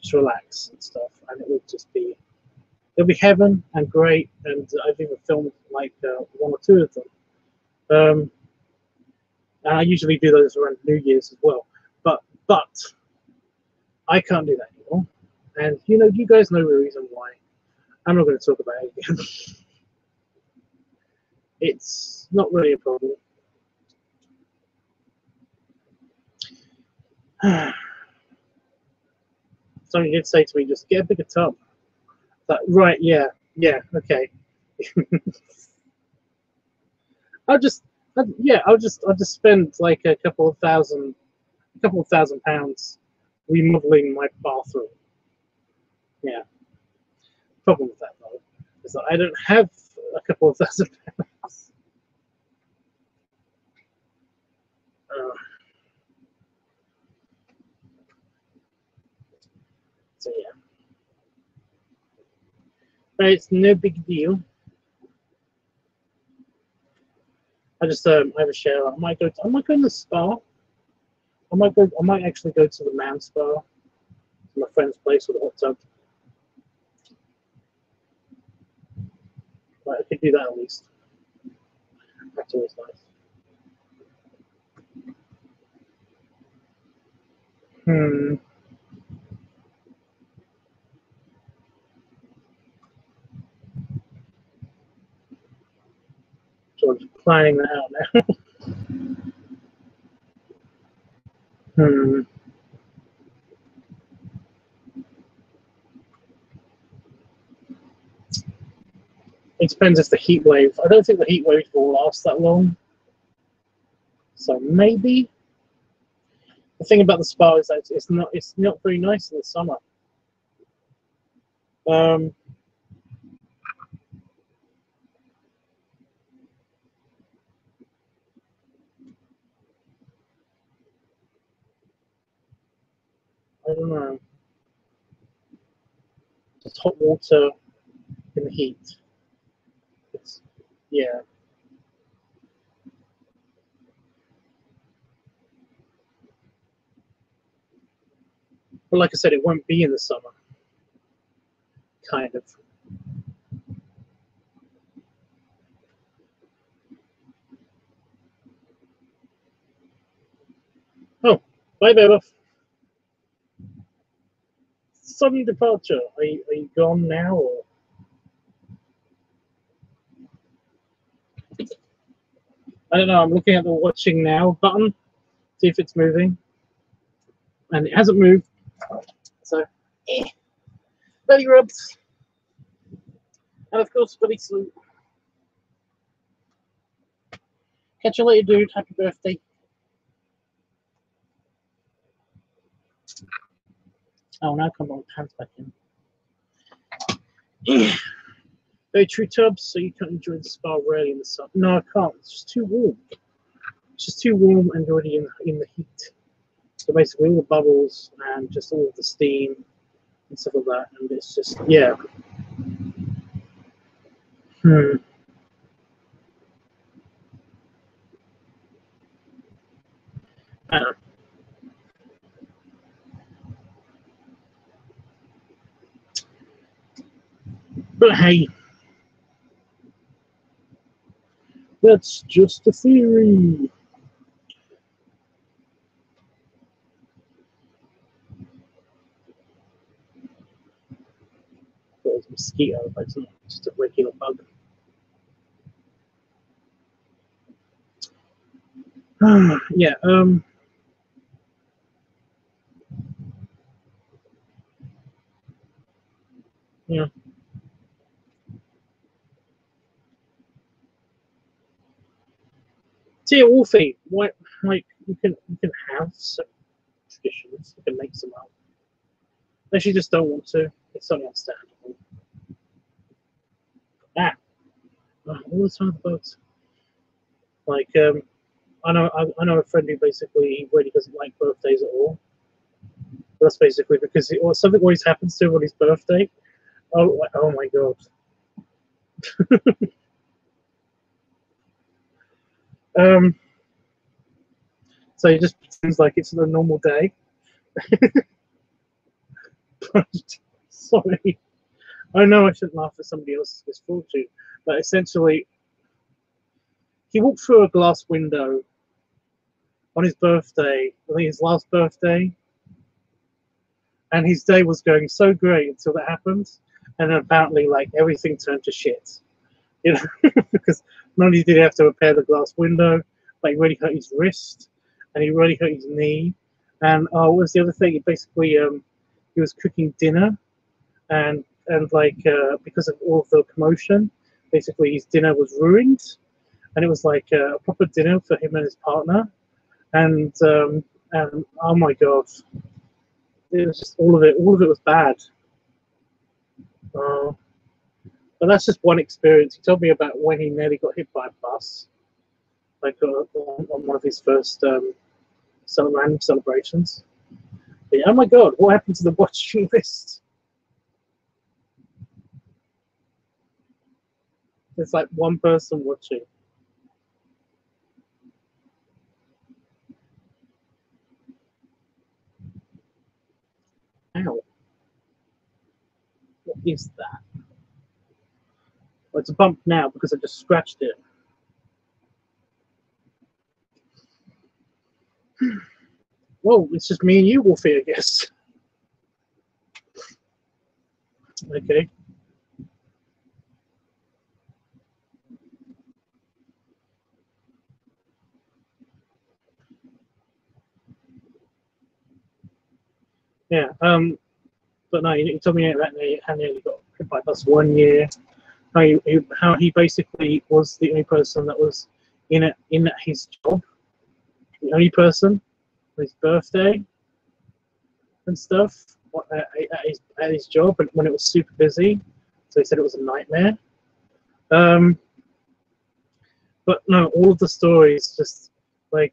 just relax and stuff, and it would just be, it'll be heaven and great, and I've even filmed like 1 or 2 of them. And I usually do those around New Year's as well, but I can't do that anymore, and you know, you guys know the reason why. I'm not going to talk about it again. It's not really a problem. Somebody did say to me, just get a bigger tub. Like, right, yeah, okay. I'll just spend like a couple of thousand pounds remodeling my bathroom. Yeah. Problem with that though is that I don't have a couple of thousand pounds. So yeah. But it's no big deal. I just I have a shower. I might go in the spa. I might actually go to the man spa, to my friend's place with a hot tub. But I could do that at least. That's always nice. So I'm planning that out now. It depends if the heat wave. I don't think the heat wave will last that long. So maybe. The thing about the spa is that it's not very nice in the summer. I don't know. Just hot water in the heat. Yeah. But like I said, it won't be in the summer. Kind of. Oh, bye, Beba. Sudden departure. Are you gone now? Or? I don't know. I'm looking at the watching now button. See if it's moving. And it hasn't moved. So, belly rubs. And of course, belly salute. Catch you later, dude. Happy birthday. Oh, now come on, pants back in. Very true, Tubbs. So you can't enjoy the spa really in the sun. No, I can't. It's just too warm. It's just too warm and already in the heat. So basically, all the bubbles and just all of the steam and stuff like that, and it's just yeah. But hey, that's just a theory. There's a mosquito, but it's not just a regular bug. Yeah. Yeah. See, Wolfie, what like you can have some traditions, you can make some up. Unless you just don't want to. It's understandable. Ah, all the time about like I know a friend who basically really doesn't like birthdays at all. That's basically because something always happens to him on his birthday. Oh my god. So he just pretends like it's a normal day. Sorry. I know I shouldn't laugh at somebody else's misfortune, but essentially, he walked through a glass window on his birthday, I think his last birthday, and his day was going so great until that happened, and then apparently, like, everything turned to shit. You know, because not only did he have to repair the glass window, but he really hurt his wrist, and he really hurt his knee, and what was the other thing? He basically he was cooking dinner, and like because of all of the commotion, basically his dinner was ruined, and it was like a proper dinner for him and his partner, and oh my god, it was just all of it was bad. But that's just one experience. He told me about when he nearly got hit by a bus, like on one of his first random celebrations. But, oh my god, what happened to the watching list? There's like one person watching. Ow. What is that? Well, it's a bump now because I just scratched it. Well, it's just me and you, Wolfie, I guess. Okay. Yeah. But no, you told me about how nearly got hit by a bus 1 year. How he basically was the only person that was in his job, the only person for his birthday and stuff at his job, and when it was super busy, so he said it was a nightmare. But no, all of the stories just like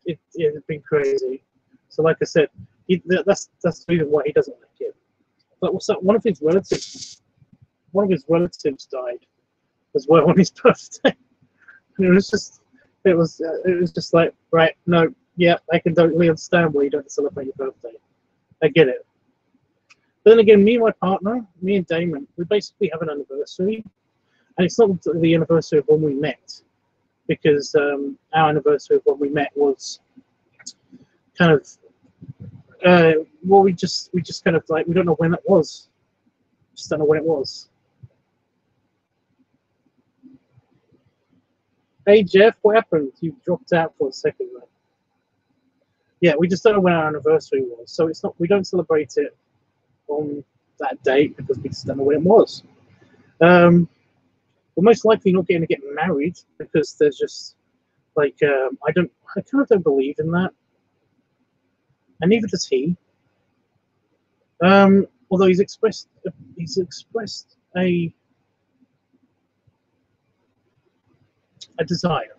it's been crazy. So like I said, that's the reason why he doesn't like it. But what's that? One of his relatives died as well on his birthday. And it was just like, right, no, yeah, I can totally understand why you don't celebrate your birthday. I get it. But then again, me and my partner, me and Damon, we basically have an anniversary, and it's not the anniversary of when we met, because our anniversary of when we met was kind of well, we just kind of like, we don't know when it was. Just don't know when it was. Hey Jeff, what happened? You dropped out for a second, man. Yeah, we just don't know when our anniversary was, so it's not. We don't celebrate it on that date because we just don't know when it was. We're most likely not going to get married because there's just like I kind of don't believe in that, and neither does he. Although he's expressed a desire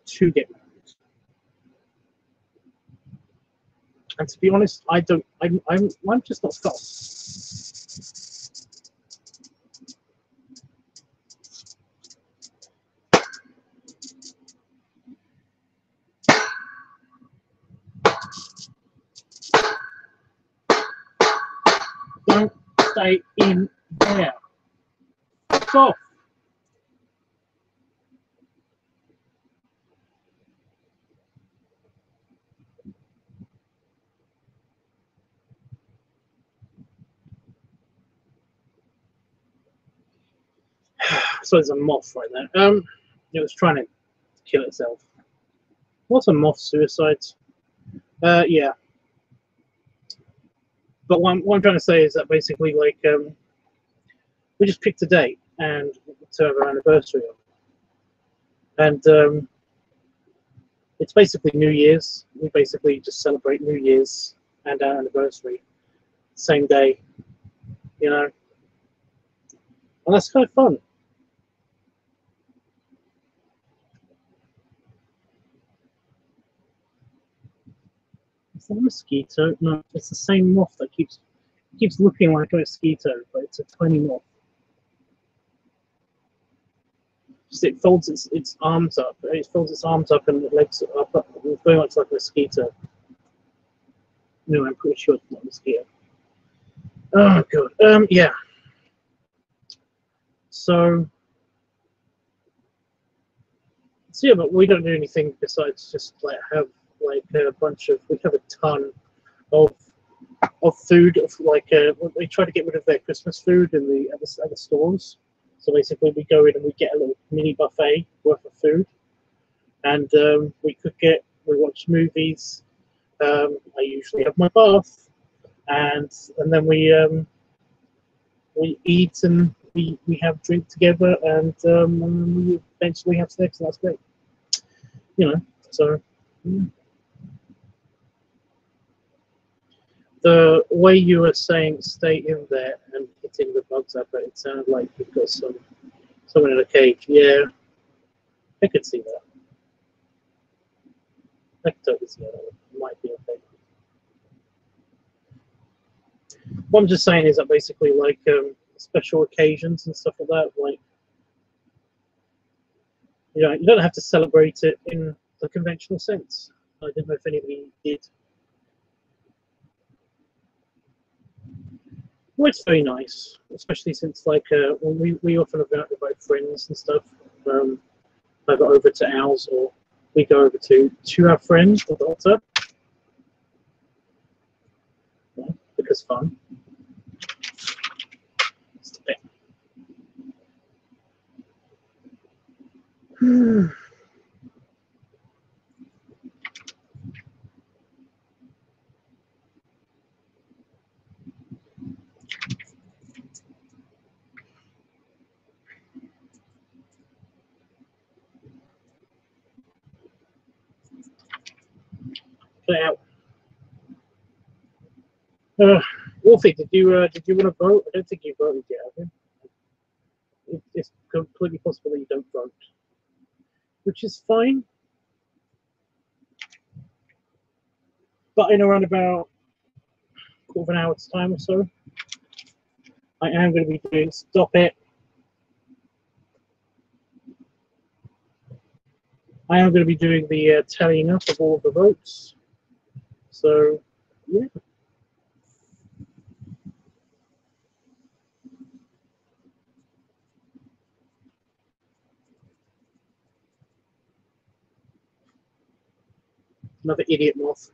to get married. And to be honest, I'm just not fussed. Don't stay in there. Fuck off. So there's a moth right there. It was trying to kill itself. What's a moth suicide? Yeah. But what I'm trying to say is that basically, like, we just picked a date and to have our anniversary on. And it's basically New Year's. We basically just celebrate New Year's and our anniversary same day, you know. And that's kind of fun. Is that a mosquito? No, it's the same moth that keeps looking like a mosquito, but it's a tiny moth. Just it folds its arms up. It folds its arms up and the legs up. It's very much like a mosquito. No, I'm pretty sure it's not a mosquito. Oh god. Yeah. So yeah, but we don't do anything besides just like have like a bunch of. We have a ton of food. Of like they try to get rid of their Christmas food in the at the stores. So basically, we go in and we get a little mini buffet worth of food, and we cook it. We watch movies. I usually have my bath, and then we eat and we have drink together, and we eventually have sex, and that's great. You know, so. Yeah. The way you were saying stay in there and hitting the bugs up, it sounded like you've got someone in a cage. Yeah, I could see that. I could totally see that. It might be okay. What I'm just saying is that basically, like special occasions and stuff like that, like you don't have to celebrate it in the conventional sense. I didn't know if anybody did. Well, it's very nice, especially since like we often invite friends and stuff. Either over to ours or we go over to our friends with the hot tub. Yeah, because fun. Stop it. Get out. Wolfie, did you want to vote? I don't think you voted yet, have you? It's completely possible that you don't vote, which is fine. But in around about a quarter of an hour's time or so, I am going to be doing. Stop it. I am going to be doing the tallying up of all of the votes. So, yeah. Another idiot moth.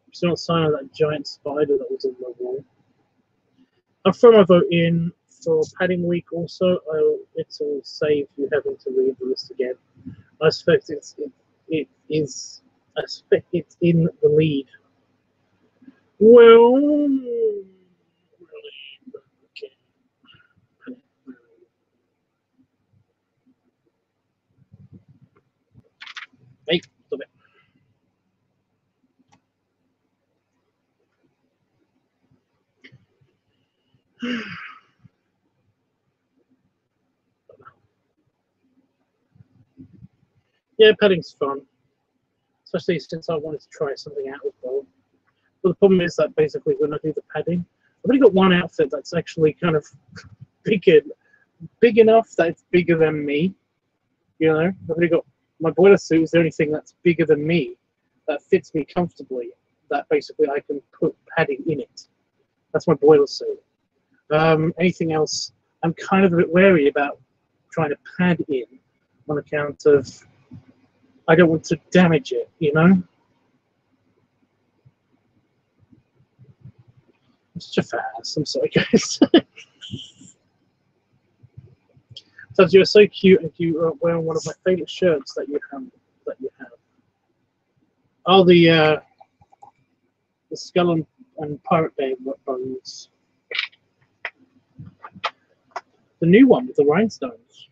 It's not a sign of that giant spider that was in the wall. I'll throw my vote in for padding week also. It'll save you having to read the list again. I suspect I suspect it's in the lead. Well, really, okay. Hey, stop it. Yeah, padding's fun, especially since I wanted to try something out with Bob. But the problem is that basically when I do the padding, I've only got one outfit that's actually kind of big enough that it's bigger than me. You know, I've only got my boiler suit is the only thing that's bigger than me that fits me comfortably. That basically I can put padding in it. That's my boiler suit. Anything else, I'm kind of a bit wary about trying to pad in on account of I don't want to damage it, you know? I'm such a fast. I'm sorry, guys. So you're so cute, and you are wearing one of my favorite shirts that you have. Oh, the skull and pirate bay bones. The new one with the rhinestones.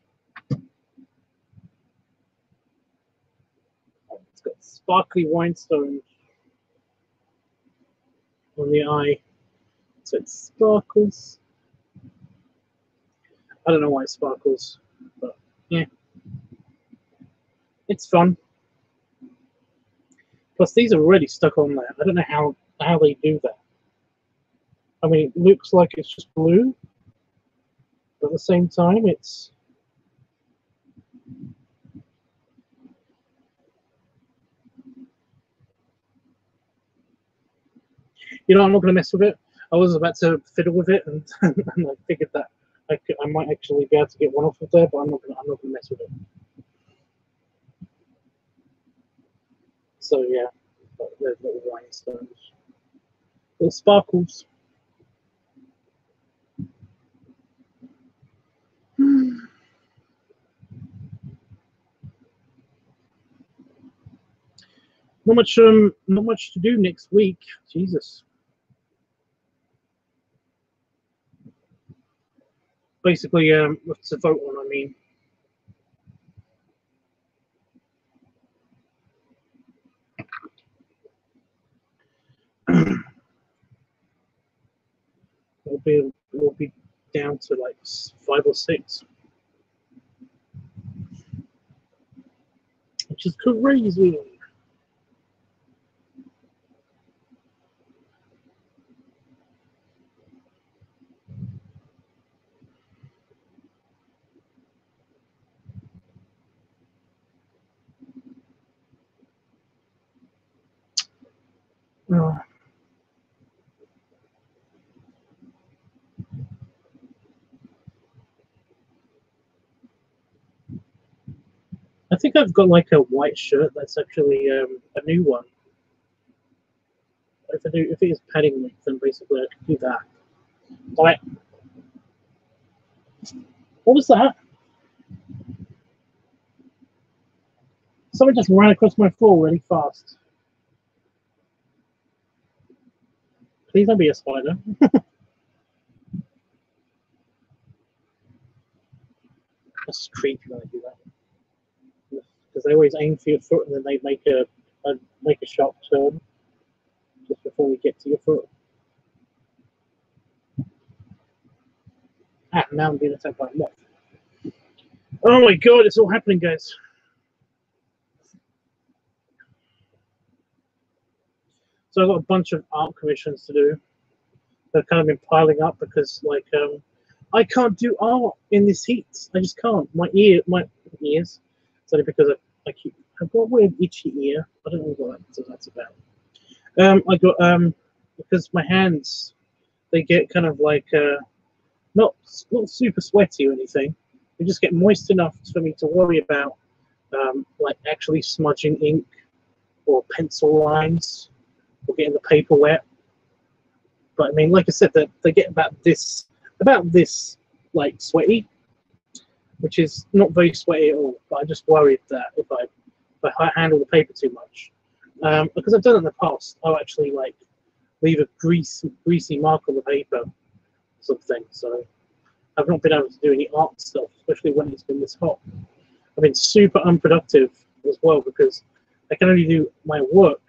It's got sparkly rhinestones on the eye, so it sparkles. I don't know why it sparkles, but yeah, it's fun. Plus, these are already stuck on there. I don't know how they do that. I mean, it looks like it's just blue, but at the same time, it's. You know, I'm not going to mess with it. I was about to fiddle with it, and, and I figured that I might actually be able to get one off of there, but I'm not going to mess with it. So yeah, there's little rhinestones, little sparkles. Not much to do next week. Jesus. Basically, to vote on. I mean, it'll be down to like 5 or 6, which is crazy. Oh. I think I've got like a white shirt that's actually a new one. If it is padding length, then basically I can do that. Alright. What was that? Someone just ran across my floor really fast. Please don't be a spider. That's creepy when they do that. Because they always aim for your foot and then they make a sharp turn just before we get to your foot. Ah, now I'm being attacked by a moth. Oh my god, it's all happening, guys. So I've got a bunch of art commissions to do. They've kind of been piling up because, like, I can't do art in this heat. I just can't. My ears. It's only because I've got a weird itchy ear. I don't know what that's about. I got because my hands, they get kind of like not super sweaty or anything. They just get moist enough for me to worry about like actually smudging ink or pencil lines or getting the paper wet. But I mean, like I said, they get about this like sweaty, which is not very sweaty at all. But I just worried that if I handle the paper too much, because I've done it in the past, I'll actually like leave a greasy mark on the paper, sort of thing. So I've not been able to do any art stuff, especially when it's been this hot. I've been super unproductive as well because I can only do my work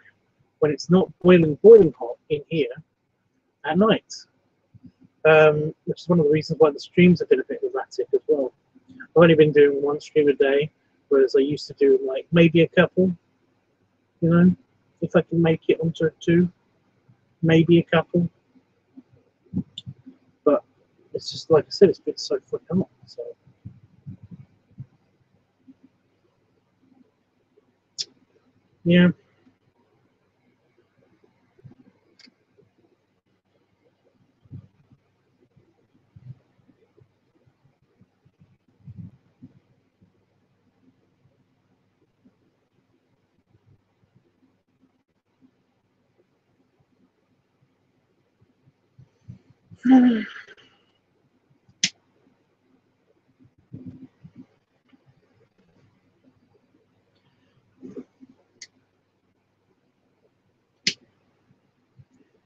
when it's not boiling hot in here at night, which is one of the reasons why the streams have been a bit erratic as well. I've only been doing one stream a day, whereas I used to do like maybe a couple, you know, if I can make it onto two, maybe a couple. But it's just, like I said, it's been so freaking hot, so. Yeah.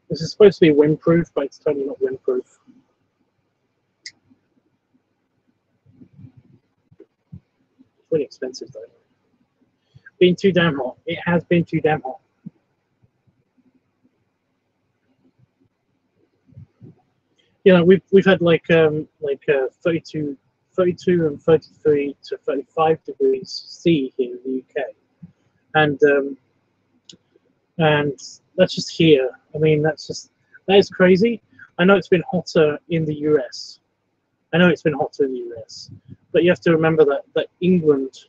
This is supposed to be windproof, but it's totally not windproof. It's really expensive though. Been too damn hot. It has been too damn hot. You know, we've had like 32 and 33 to 35 degrees C here in the UK, and that's just here. I mean, that is crazy. I know it's been hotter in the US. I know it's been hotter in the US, but you have to remember that England,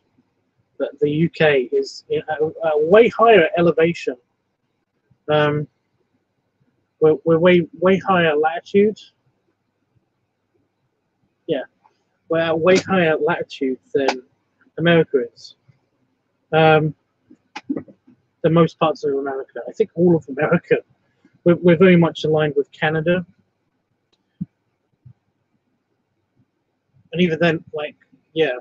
that the UK is in a way higher elevation. We're way higher latitude. Yeah, we're at way higher latitude than America is. Than most parts of America. I think all of America. We're very much aligned with Canada. And even then, like, yeah.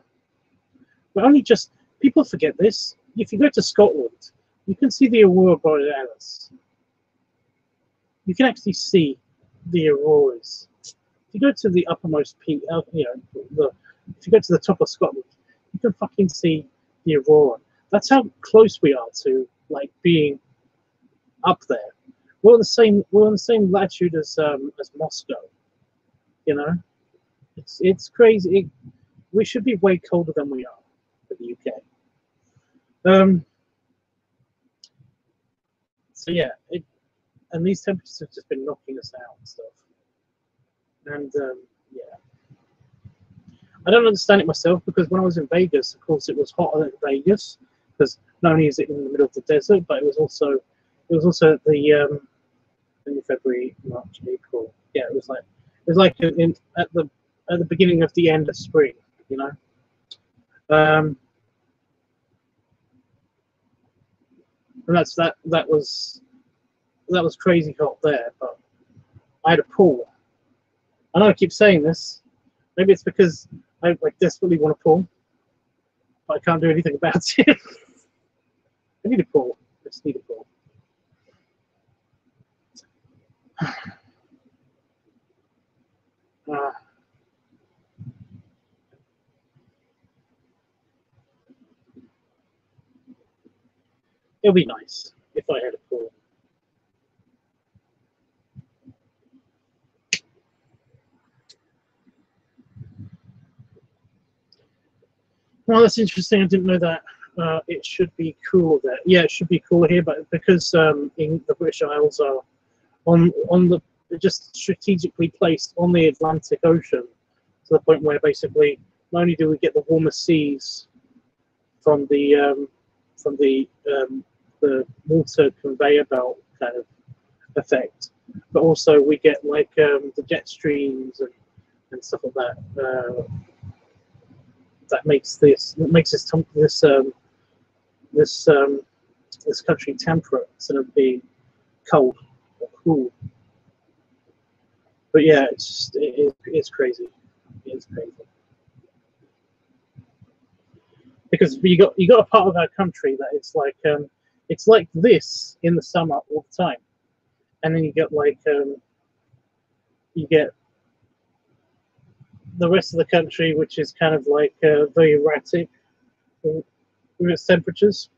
We're only just, people forget this. If you go to Scotland, you can see the Aurora Borealis. You can actually see the auroras. If you go to the uppermost peak, if you go to the top of Scotland, you can fucking see the aurora. That's how close we are to like being up there. We're on the same latitude as Moscow. You know, it's crazy. We should be way colder than we are for the UK. So yeah, and these temperatures have just been knocking us out and stuff. And yeah, I don't understand it myself because when I was in Vegas, of course, it was hotter than Vegas because not only is it in the middle of the desert, but it was also It was also the in February, March, April. Yeah, it was like at the beginning of the end of spring, you know. And that was crazy hot there, but I had a pool. I know I keep saying this. Maybe it's because I like desperately want a pool, but I can't do anything about it. I need a pool. I just need a pool. It'll be nice if I had a pool. Well, that's interesting. I didn't know that. It should be cool there. Yeah, it should be cool here, but because in the British Isles are on the just strategically placed on the Atlantic Ocean, to the point where basically not only do we get the warmer seas from the water conveyor belt kind of effect, but also we get like the jet streams and stuff like that. That makes this country temperate instead of being cold or cool. But yeah, it's crazy. It's crazy because you got a part of our country that it's like this in the summer all the time, and then you get you get the rest of the country, which is kind of like very erratic with its temperatures.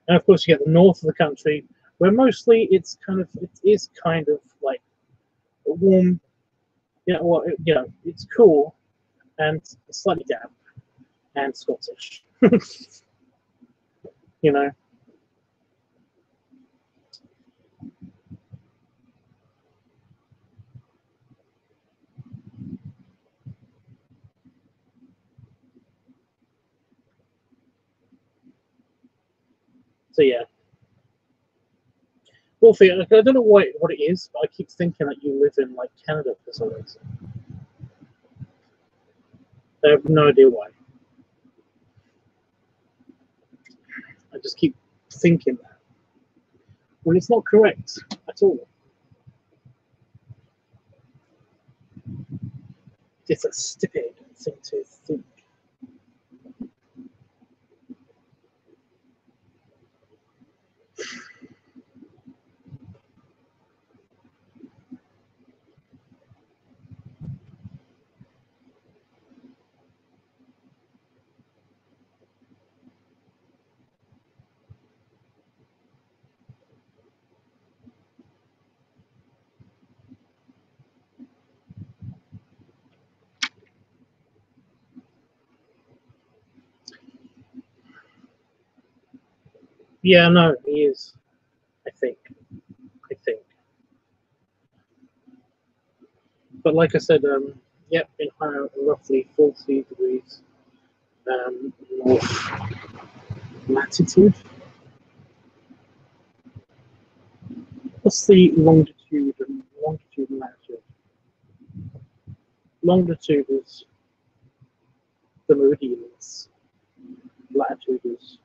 And of course, you get the north of the country, where mostly it is kind of like warm. It's cool and slightly damp and Scottish. You know. So yeah. Wolfie, I don't know what it is, but I keep thinking that you live in like Canada for some reason. I have no idea why. I just keep thinking that. Well, it's not correct at all. It's a stupid thing to think. Yeah, no, he is. I think. But like I said, yep, in higher, roughly 40 degrees north latitude. What's the longitude and latitude? Longitude is the meridians. Latitude is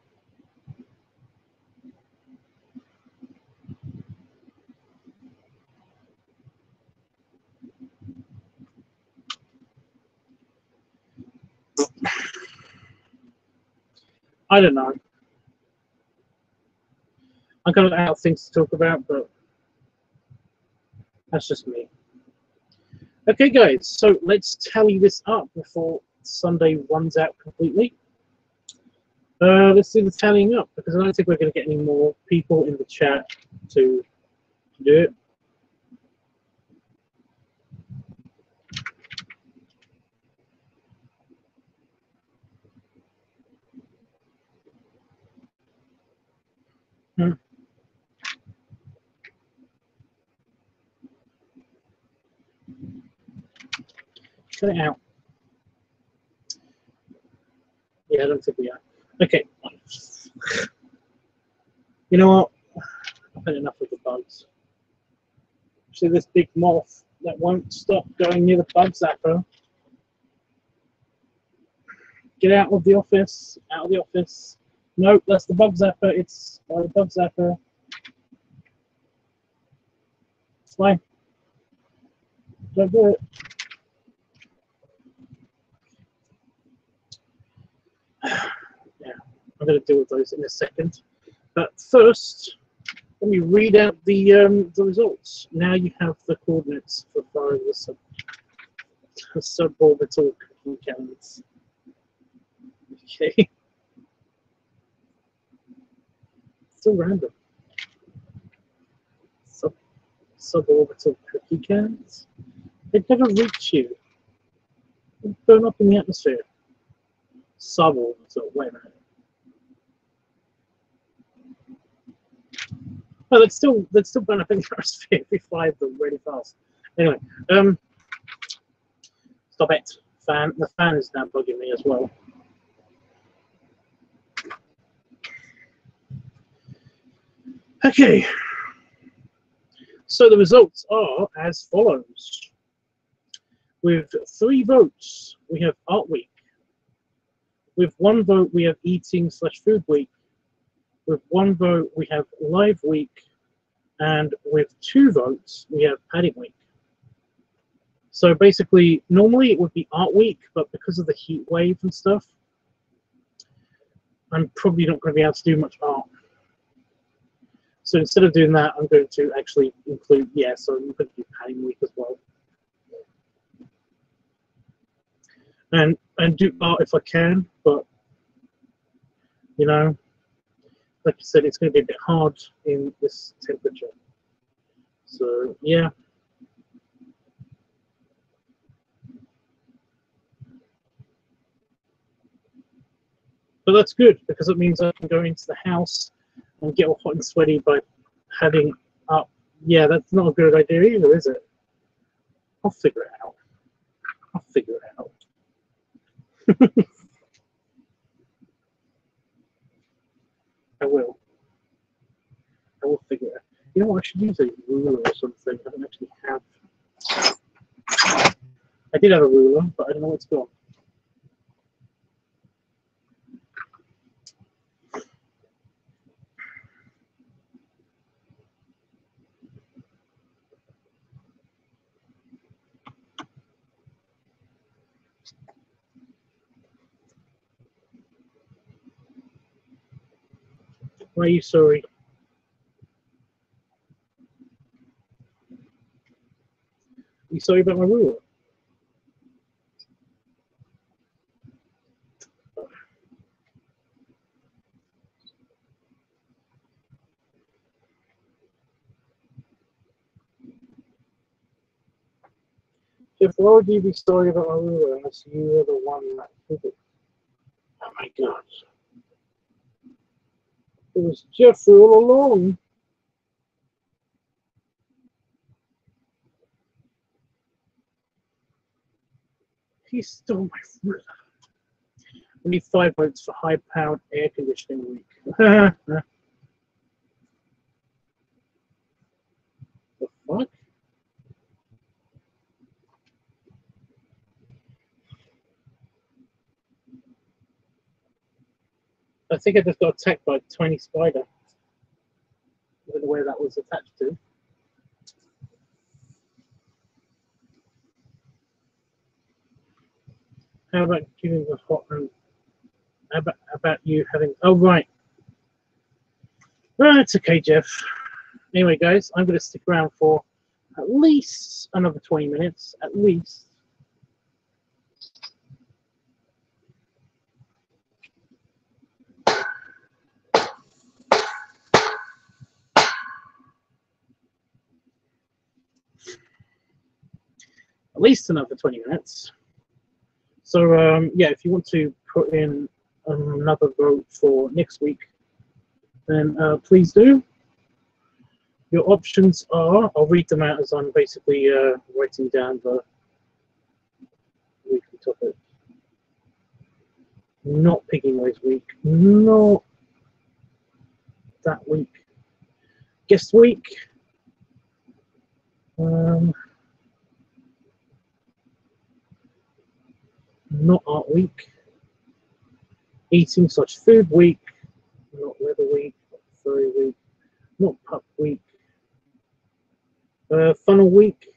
I don't know. I'm kind of out of things to talk about, but that's just me. Okay, guys, so let's tally this up before Sunday runs out completely. Let's do the tallying up, because I don't think we're going to get any more people in the chat to do it. Cut it out. Yeah, I don't think we are. Okay. You know what? I've had enough of the bugs. See this big moth that won't stop going near the bug zapper. Get out of the office, out of the office. Nope, that's the bug zapper. It's the bug zapper. It's fine. Don't do it. Yeah, I'm going to deal with those in a second. But first, let me read out the results. Now you have the coordinates for firing the suborbital cookie cannons. Okay. Still random. Suborbital cookie cannons. They'd never reach you. They'd burn up in the atmosphere. Suborbital. Wait a minute. Oh, they'd still burn up in the atmosphere if we fly them really fast. Anyway, stop it. Fan. The fan is now bugging me as well. Okay. So the results are as follows. With 3 votes, we have Art Week. With 1 vote, we have Eating/Food Week. With 1 vote, we have Live Week. And with 2 votes, we have Padding Week. So basically, normally it would be Art Week, but because of the heat wave and stuff, I'm probably not going to be able to do much art. So instead of doing that, I'm going to actually include, yeah, so I'm going to do Padding Week as well. And do art if I can, but, you know, like you said, it's going to be a bit hard in this temperature. So, yeah. But that's good, because it means I can go into the house and get all hot and sweaty by having up. Yeah, that's not a good idea either, is it? I'll figure it out. I'll figure it out. I will. I will figure it out. You know what? I should use a ruler or something. I don't actually have. I did have a ruler, but I don't know where it's gone. Why are you sorry? Are you sorry about my ruler? Jeff, why would you be sorry about my ruler unless you were the one that did it? Oh my God. It was Jeffrey all along. He stole my ruler. We need 5 votes for high-powered air conditioning week. The fuck? I think I just got attacked by a tiny spider. I don't know where that was attached to. How about giving the hot and about you having? Oh right. Well, it's okay, Jeff. Anyway, guys, I'm going to stick around for at least another 20 minutes, at least. At least another 20 minutes. So, yeah, if you want to put in another vote for next week, then please do. Your options are, I'll read them out as I'm basically writing down the weekly topic. Not Piggy Ways week, not that week. Guest week. Not art week. Eating/food week. Not weather week. Not furry week. Not pup week. Funnel week.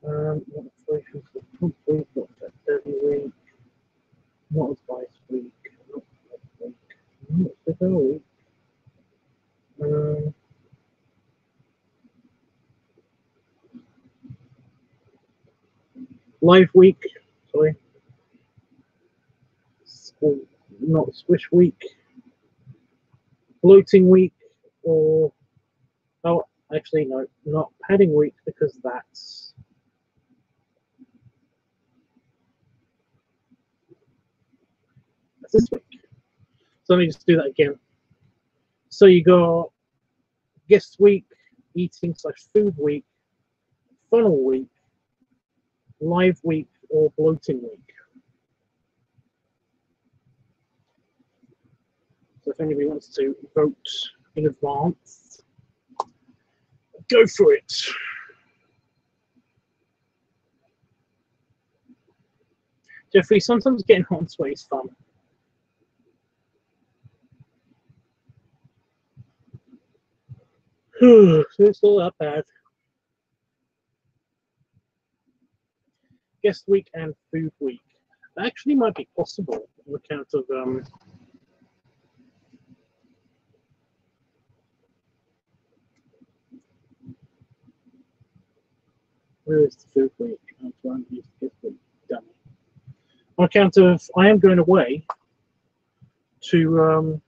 Not inspiration for pump week. Not heavy week. Not advice week. Not week. Not weather week. Live week. Sorry. Not squish week. Bloating week, or oh, actually no, not padding week, because that's this week. So let me just do that again. So you got guest week, eating/food week, funnel week, live week, or bloating week. So if anybody wants to vote in advance, go for it. Jeffrey, sometimes getting hot and sweaty is fun. So it's not that bad. Guest week and food week. That actually might be possible on account of where is the food week? I'm trying to use the guest week. Done. On account of I am going away to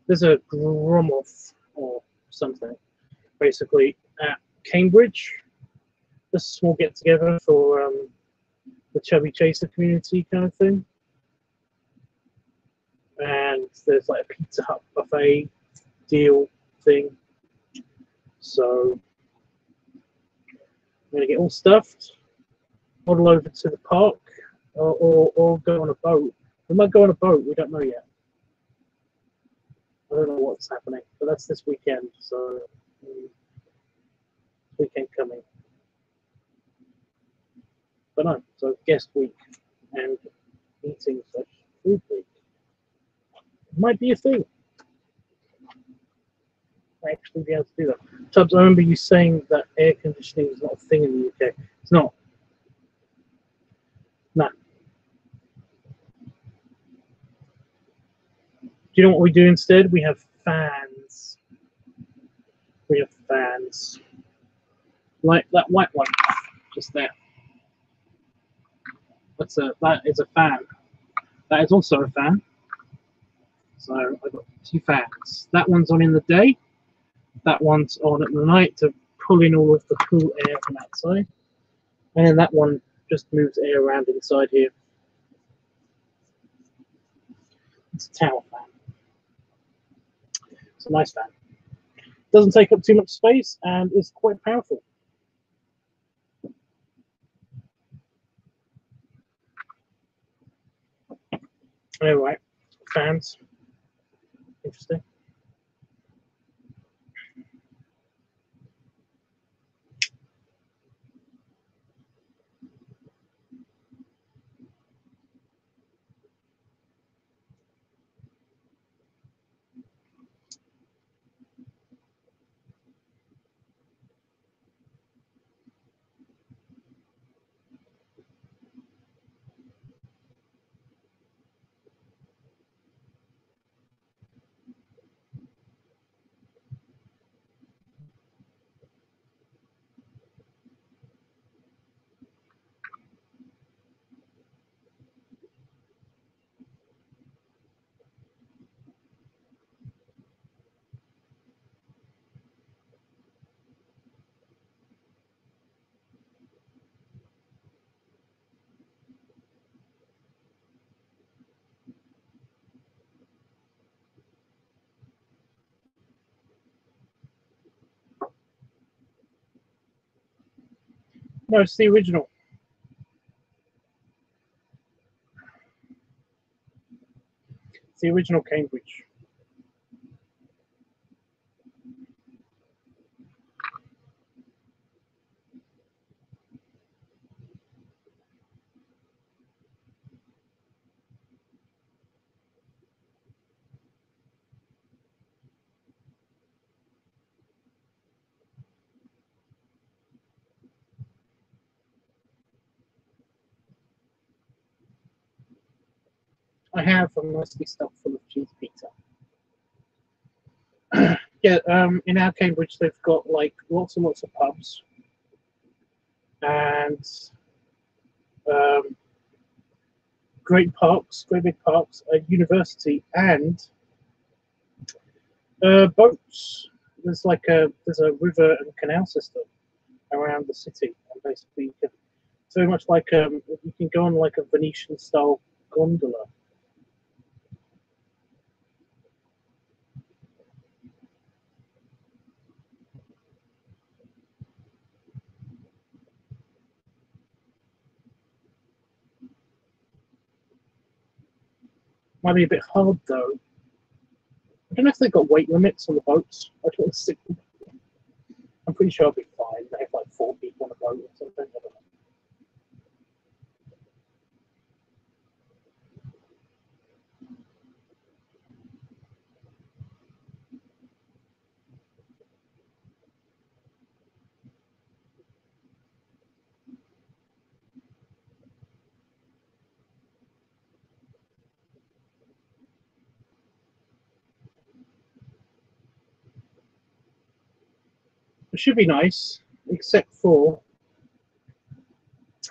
there's a Gromov or something, basically at Cambridge. This is a small get together for the Chubby Chaser community kind of thing. And there's like a Pizza Hut buffet deal thing. So I'm gonna get all stuffed, waddle over to the park, or go on a boat. We might go on a boat, we don't know yet. I don't know what's happening, but that's this weekend, so weekend coming. But no, so guest week and eating/food week might be a thing. I actually be able to do that. Tubbs, I remember you saying that air conditioning is not a thing in the UK. It's not. No. Do you know what we do instead? We have fans. We have fans. Like that white one, just there. That is a fan. That is also a fan. So I've got two fans. That one's on in the day. That one's on at the night to pull in all of the cool air from outside. And then that one just moves air around inside here. It's a tower fan. It's a nice fan. Doesn't take up too much space and is quite powerful. Anyway, fans. Interesting. No, it's the original. It's the original Cambridge. I have a nicely stuffed full of cheese pizza. Yeah, in our Cambridge, they've got like lots and lots of pubs and great parks, great big parks, a university, and boats. There's a river and canal system around the city, and basically you can, it's very much like you can go on like a Venetian style gondola. Might be a bit hard though. I don't know if they've got weight limits on the boats. I don't think. I'm pretty sure I'll be fine. They have like 4 people on a boat or something. I don't know. It should be nice, except for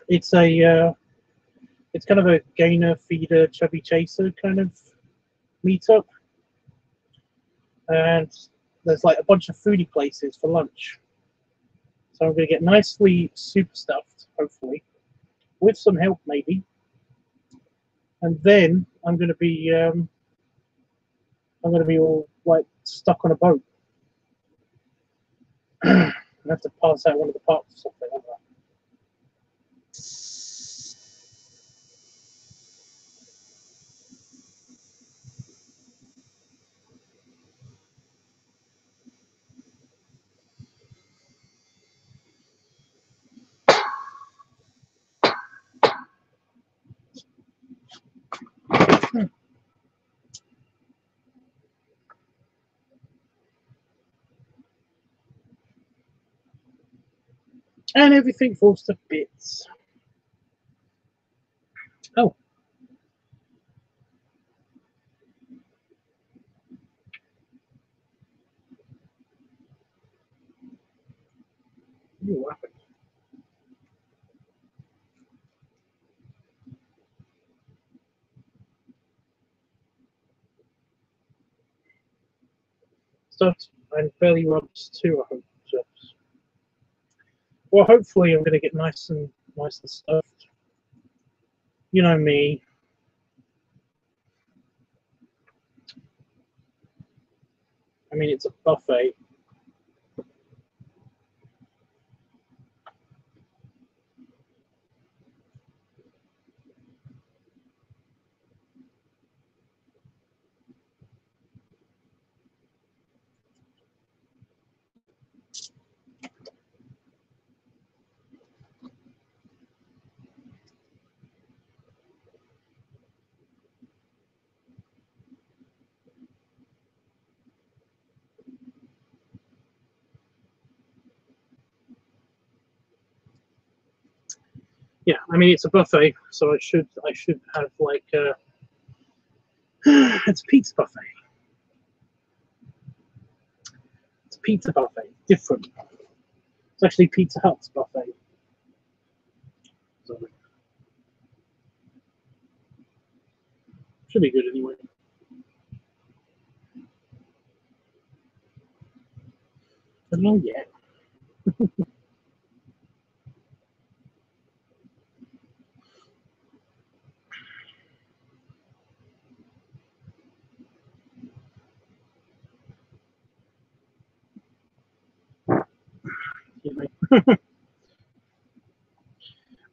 it's it's kind of a gainer, feeder, chubby chaser kind of meetup, and there's like a bunch of foodie places for lunch. So I'm going to get nicely super stuffed, hopefully, with some help maybe, and then I'm going to be all like stuck on a boat. I have to pass out one of the parks or something. I don't know. And everything falls to bits. Oh. Ooh, what happened? Stuffed and belly rubs too, I hope. Well, hopefully I'm going to get nice and stuffed. You know me. I mean, it's a buffet. Yeah, I mean it's a buffet, so I should have like it's a pizza buffet. It's a pizza buffet, different. It's actually Pizza Hut's buffet. So, should be good anyway. I don't know yet.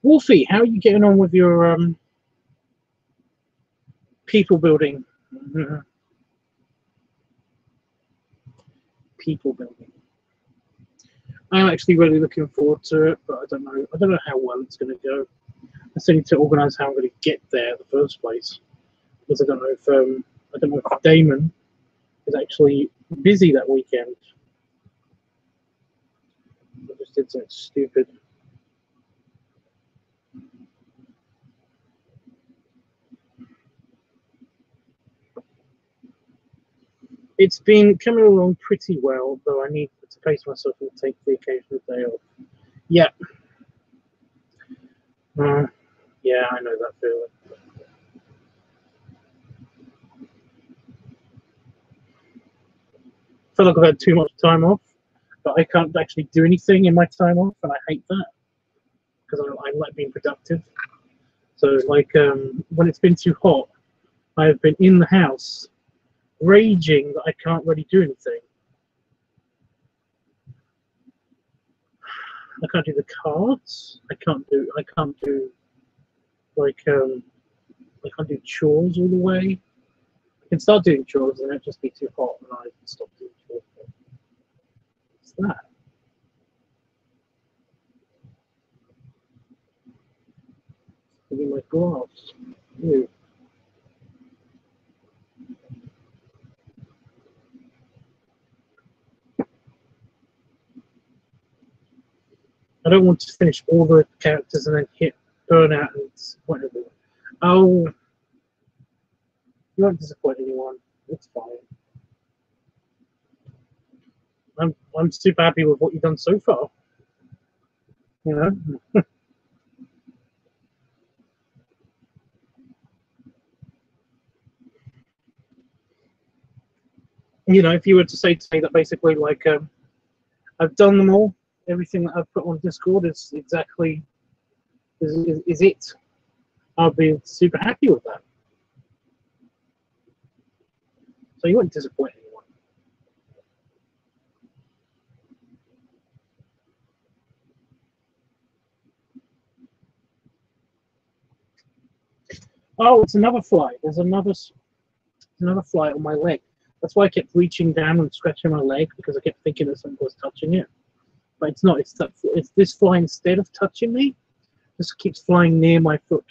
Wolfie, how are you getting on with your people building? People building. I'm actually really looking forward to it, but I don't know how well it's going to go. I still need to organise how I'm going to get there in the first place, because I don't know if Damon is actually busy that weekend. I just did something stupid. It's been coming along pretty well, though I need to pace myself and take the occasional day off. Yeah. Yeah, I know that feeling. I feel like I've had too much time off, but I can't actually do anything in my time off, and I hate that because I like being productive. So, like, when it's been too hot, I've been in the house raging that I can't really do anything. I can't do the cards. I can't do like I can't do chores all the way. I can start doing chores and it'll just be too hot and I can stop doing chores. What's that? Give me my glass. Ew. I don't want to finish all the characters and then hit burnout and disappoint everyone. Oh, you won't disappoint anyone. It's fine. I'm super happy with what you've done so far. You know. You know, if you were to say to me that basically, like, I've done them all, everything that I've put on Discord is exactly is it, I'll be super happy with that. So you won't disappoint anyone. Oh, it's another fly. There's another fly on my leg. That's why I kept reaching down and scratching my leg because I kept thinking that something was touching it. But it's not. It's this fly instead of touching me, just keeps flying near my foot.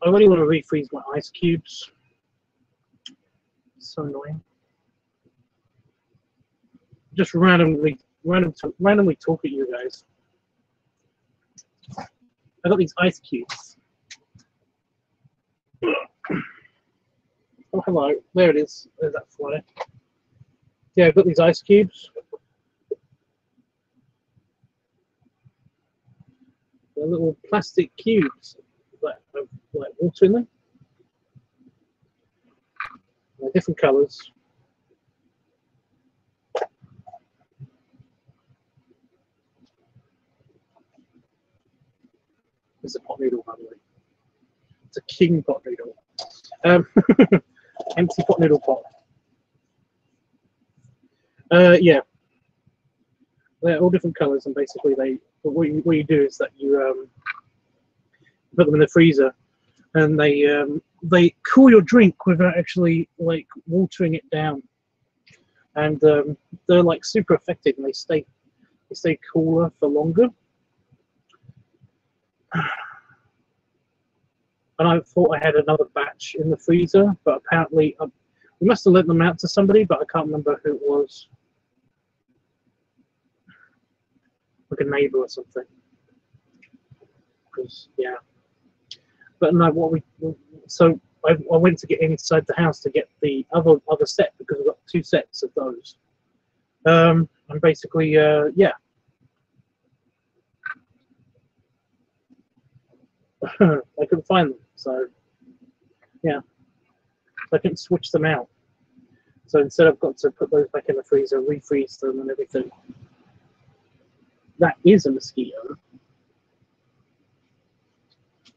I really want to refreeze my ice cubes. It's so annoying. Just randomly talk at you guys. I got these ice cubes. Oh, hello. There it is. There's that fly. Yeah, I've got these ice cubes. They're little plastic cubes that have like water in them. They're different colours. It's a pot noodle, by the way. It's a king pot noodle. Empty pot noodle pot. Yeah. They're all different colours, and basically what you do is that you put them in the freezer, and they cool your drink without actually like watering it down, and they're like super effective, and they stay cooler for longer. And I thought I had another batch in the freezer, but apparently we must have lent them out to somebody, but I can't remember who it was. Like a neighbour or something. Because yeah. But no, so I went to get inside the house to get the other set because we've got 2 sets of those. And basically, yeah. I couldn't find them, so yeah. So I couldn't switch them out. So instead I've got to put those back in the freezer, refreeze them and everything. That is a mosquito.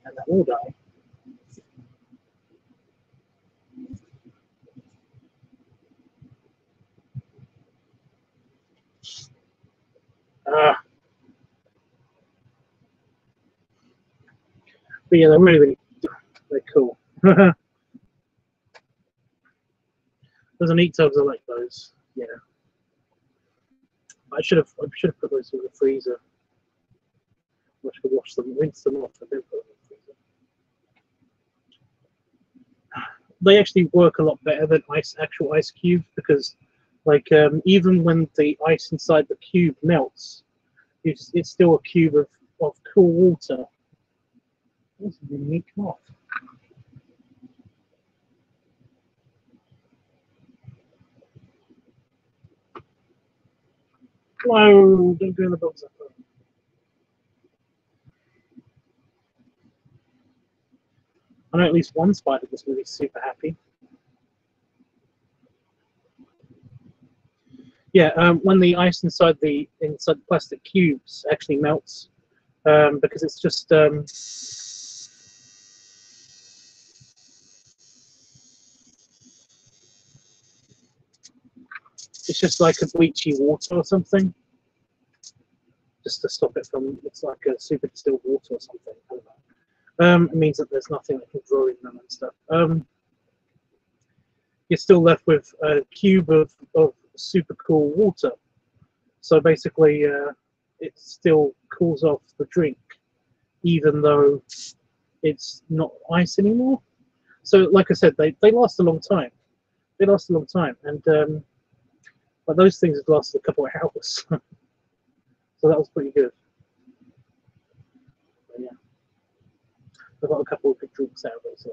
And that will die. But yeah, they're really they're cool. Those neat tubs, I like those. Yeah. I should have put those in the freezer. I should wash them, rinse them off, and then put them in the freezer. They actually work a lot better than actual ice cubes because, like, even when the ice inside the cube melts, it's still a cube of cool water. That's a unique moth. Whoa! Don't go in the box. I know at least one spider was really super happy. Yeah, when the ice inside the plastic cubes actually melts, because it's just like a bleachy water or something, just to stop it from. It's like a super distilled water or something. I don't know. It means that there's nothing that can grow in them and stuff. You're still left with a cube of super cool water. So basically, it still cools off the drink, even though it's not ice anymore. So, like I said, they last a long time. They last a long time, and but those things have lasted a couple of hours. So that was pretty good. But yeah, I got a couple of good drinks out of it. So.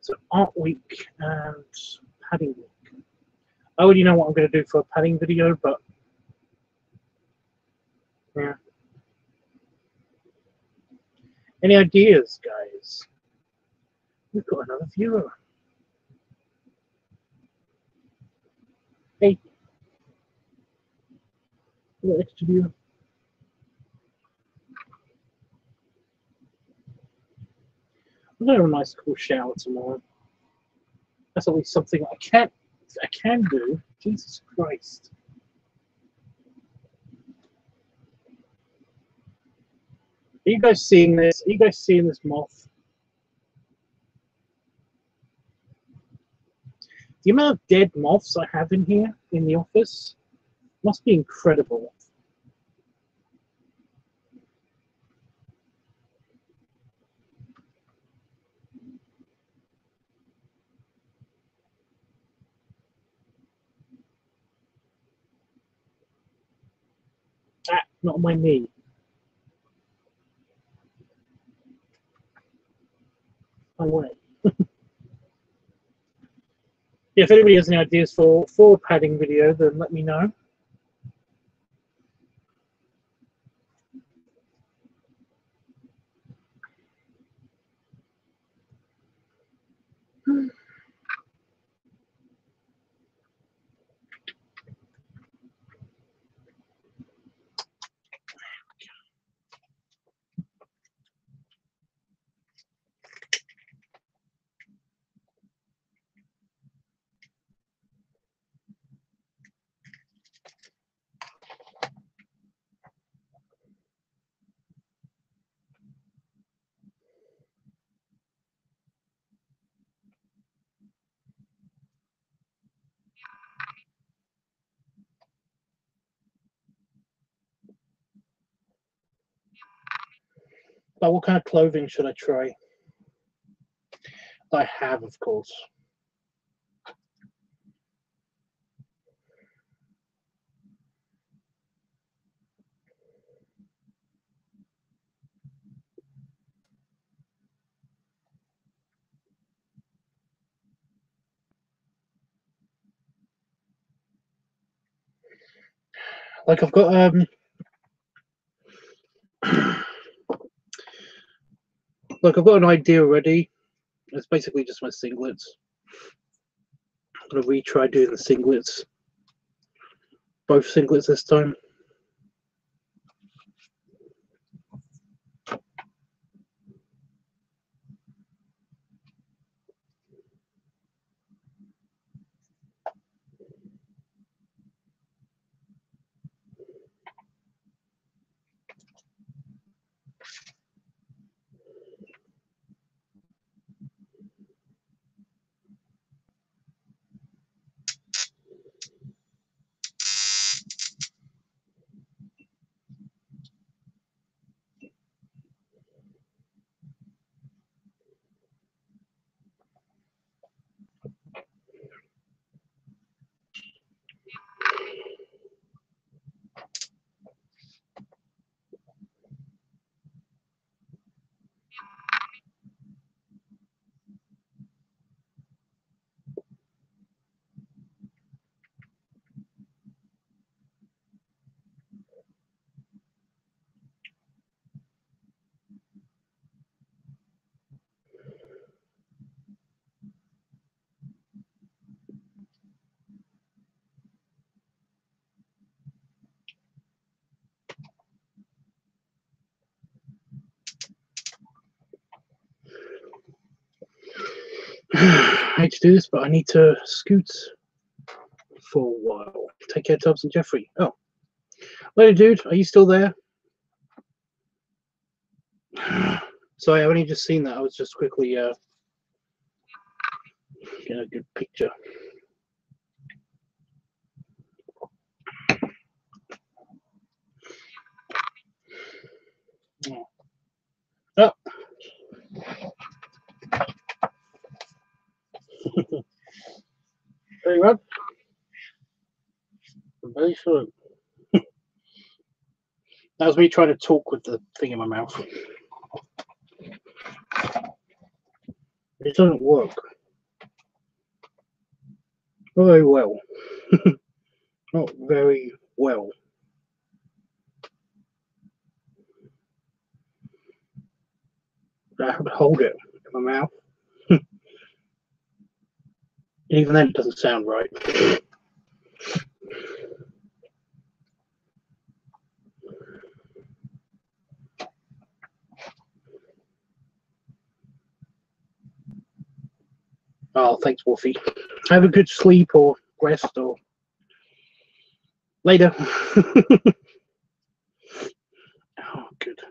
So art week and padding week. I already know what I'm going to do for a padding video, but yeah. Any ideas, guys? We've got another viewer. Hey, a little extra viewer. I'm going to have a nice cool shower tomorrow. That's at least something I can do. Jesus Christ. Are you guys seeing this? Are you guys seeing this moth? The amount of dead moths I have in here, in the office, must be incredible. Ah, not on my knee. Away. Yeah, if anybody has any ideas for a padding video, then let me know. But what kind of clothing should I try? I have, of course. Like I've got like I've got an idea already. It's basically just my singlets. I'm gonna retry doing the singlets. Both singlets this time. I hate to do this, but I need to scoot for a while. Take care, Tubbs and Jeffrey. Oh, later, dude. Are you still there? Sorry, I only just seen that. I was just quickly getting a good picture. Oh. Very well. Very short. That was me trying to talk with the thing in my mouth. It doesn't work. Not very well. Not very well. I have to hold it in my mouth. Even then, it doesn't sound right. Oh, thanks, Wolfie. Have a good sleep or rest or later. Oh, good.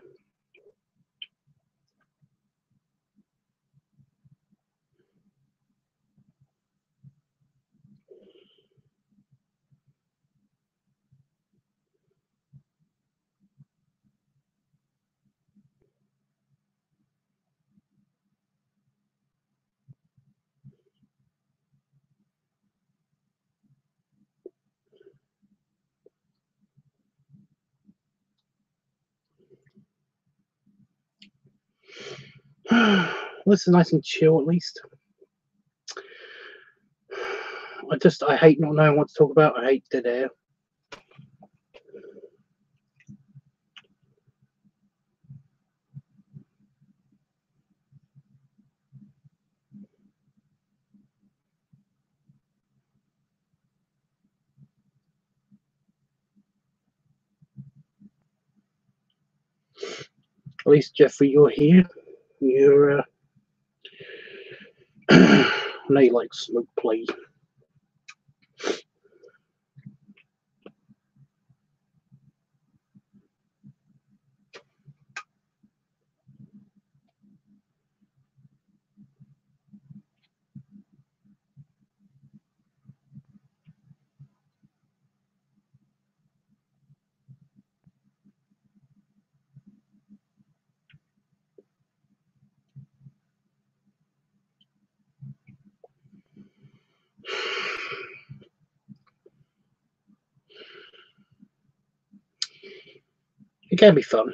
This is nice and chill, at least. I hate not knowing what to talk about. I hate dead air. At least, Jeffrey, you're here. You're, I know you like smoke play. It can be fun.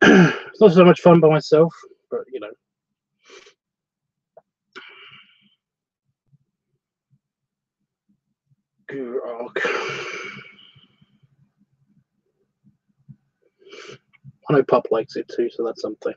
It's not so much fun by myself, but you know. I know Pup likes it too, so that's something.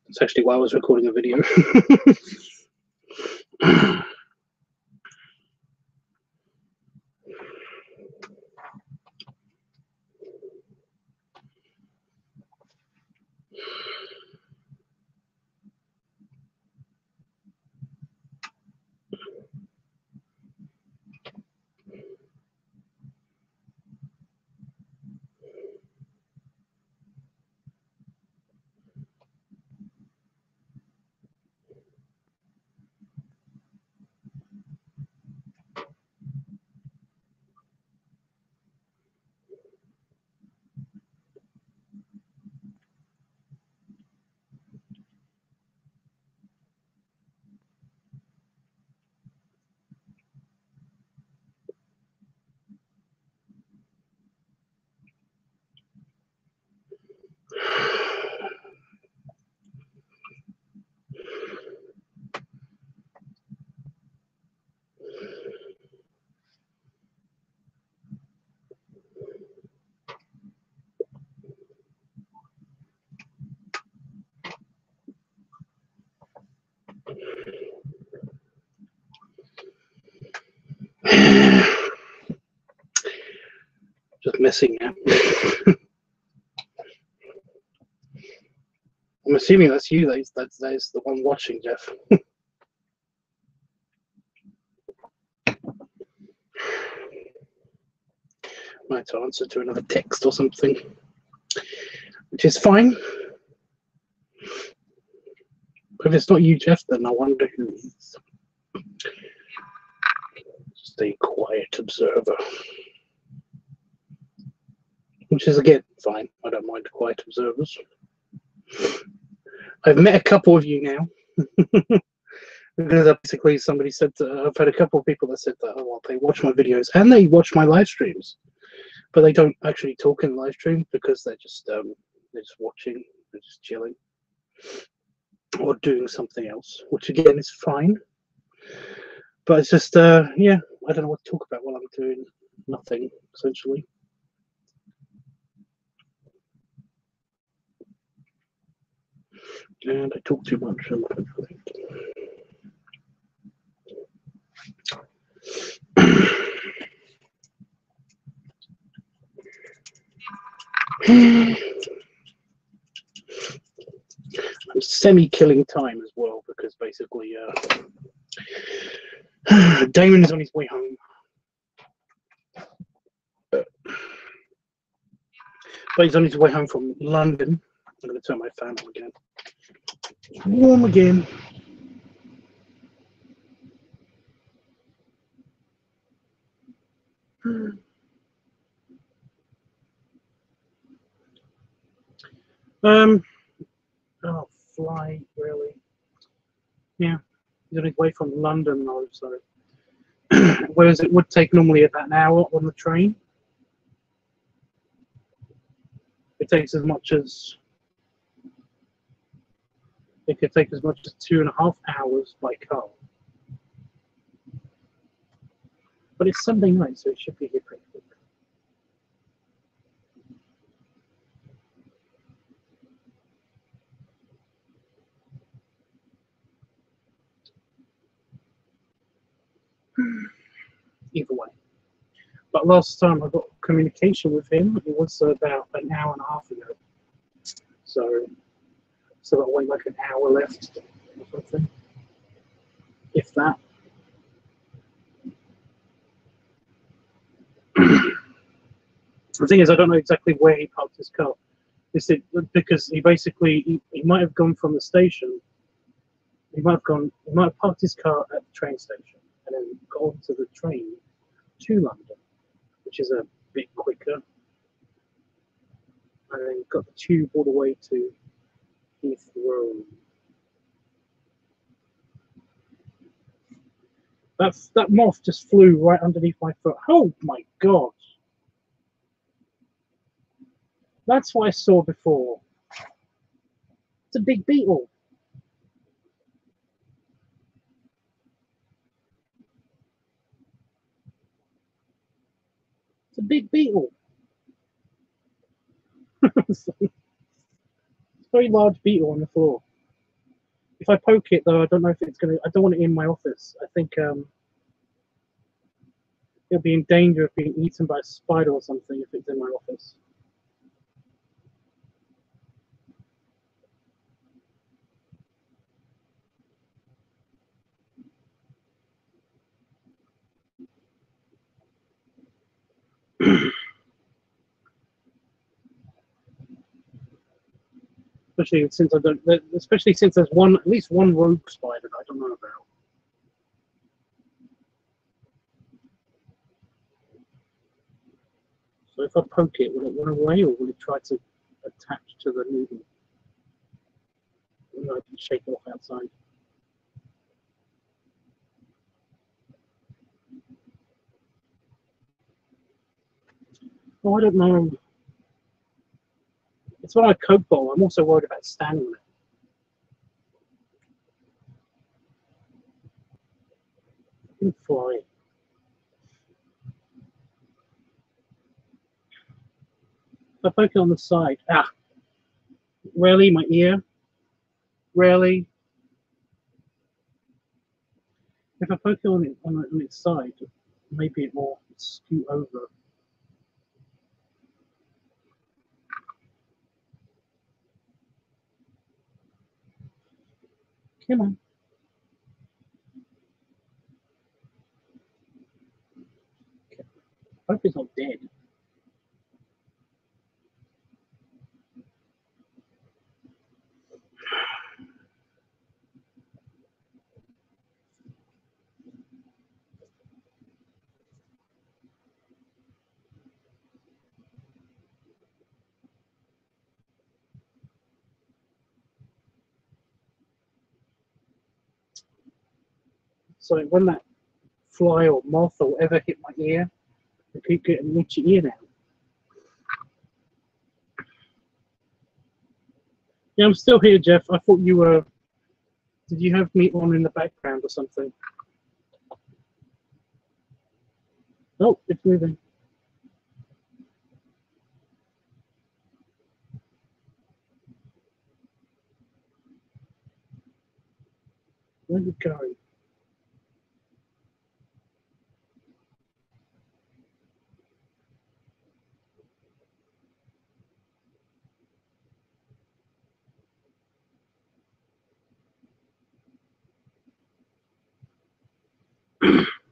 That's actually why I was recording a video. messy now. I'm assuming that's you. That's the one watching, Jeff. Might answer to another text or something, which is fine. If it's not you, Jeff, then I wonder who is. Just a quiet observer. Which is, again, fine. I don't mind quiet observers. I've met a couple of you now. Because basically somebody said, I've had a couple of people that said that, oh, well, they watch my videos and they watch my live streams. But they don't actually talk in the live stream because they're just watching, they're just chilling. Or doing something else, which again is fine. But it's just, yeah, I don't know what to talk about while I'm doing nothing, essentially. And I talk too much, unfortunately. I'm semi-killing time as well, because basically Damon is on his way home. But he's on his way home from London. I'm going to turn my fan on again. It's warm again. Oh, fly, really? Yeah, he's on his way from London though, so whereas it would take normally about an hour on the train, it takes as much as it could take as much as 2.5 hours by car. But it's Sunday night, so it should be here pretty quick. Either way. But last time I got communication with him, it was about an hour and a half ago. So I've got like an hour left or something. If that. The thing is, I don't know exactly where he parked his car. Because he basically he might have gone from the station. He might have parked his car at the train station and then got onto the train to London, which is a bit quicker, and then got the tube all the way to Heathrow. That moth just flew right underneath my foot. Oh my god! That's what I saw before. It's a big beetle. It's a big beetle. It's a very large beetle on the floor. If I poke it, though, I don't know if it's gonna. I don't want it in my office. I think it'll be in danger of being eaten by a spider or something if it's in my office. Especially since there's at least one rogue spider that I don't know about. So if I poke it, will it run away or will it try to attach to the needle? And I can shake it off outside. Oh, I don't know. It's not a Coke bottle. I'm also worried about standing on it. It can fly. If I poke it on the side. Ah! Really? My ear? Really? If I poke it on its side, maybe it will scoot over. Come on. I hope it's not dead. So when that fly or moth or whatever hit my ear, I keep getting an itchy ear now. Yeah, I'm still here, Jeff. I thought you were. Did you have me on in the background or something? Oh, it's moving. Where's it going?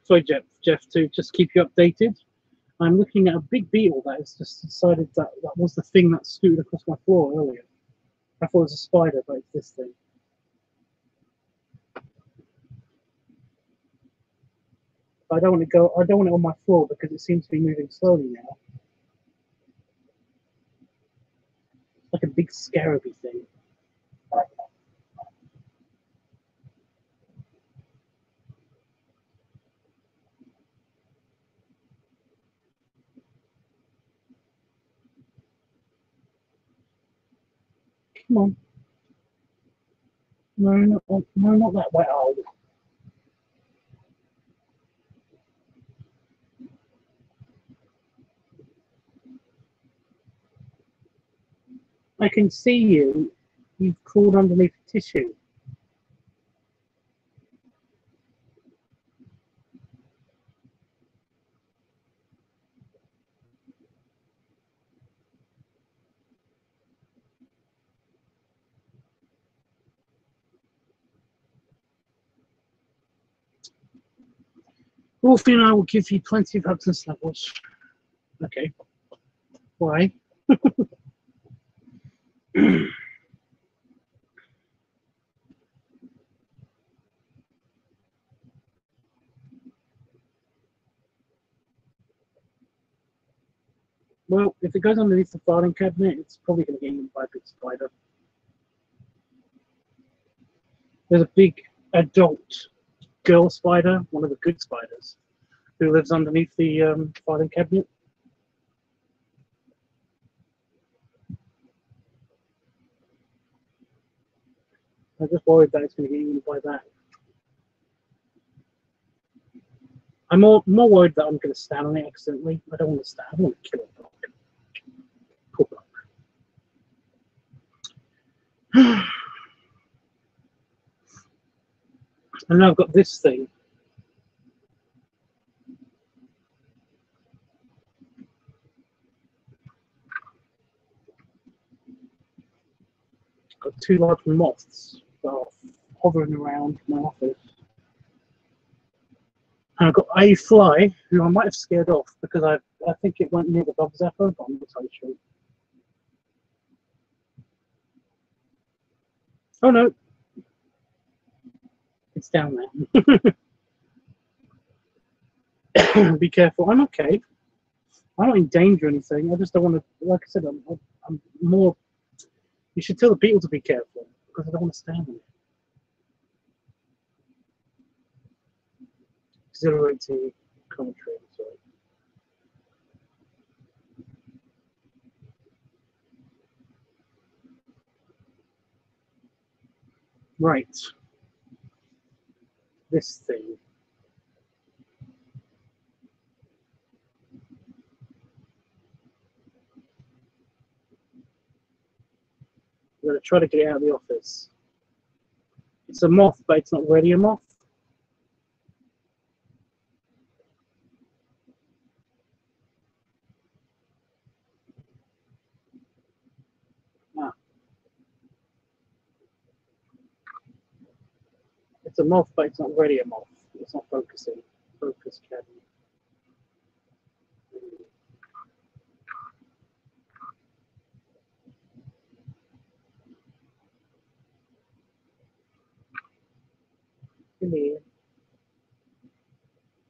Sorry, Jeff, to just keep you updated. I'm looking at a big beetle that has just decided that that was the thing that scooted across my floor earlier. I thought it was a spider, but it's this thing. I don't want to go. I don't want it on my floor because it seems to be moving slowly now. Like a big scaraby thing. Come on. No, not that way. Oh. I can see you. You've crawled underneath the tissue. Wolfie and I will give you plenty of hugs and snuggles. Okay. Why? Well, if it goes underneath the filing cabinet, it's probably going to get eaten by a big spider. There's a big adult girl spider, one of the good spiders, who lives underneath the filing cabinet. I'm just worried that it's going to get eaten by that. I'm more worried that I'm going to stand on it accidentally. I don't want to stand. I want to kill a dog. Poor dog. And now I've got this thing. Got two large moths that are hovering around my office. And I've got a fly who I might have scared off because I think it went near the bug zapper, but I'm not so sure. Oh no, it's down there. Be careful. I'm okay. I'm not in danger or anything. I just don't want to. Like I said, I'm more. You should tell the beetle to be careful because I don't want to stand on it. Exhilarating commentary. Sorry. Right. This thing. I'm going to try to get it out of the office. It's a moth, but it's not really a moth. Ah. It's a moth, but it's not really a moth. It's not focusing. Focus caddy. Really?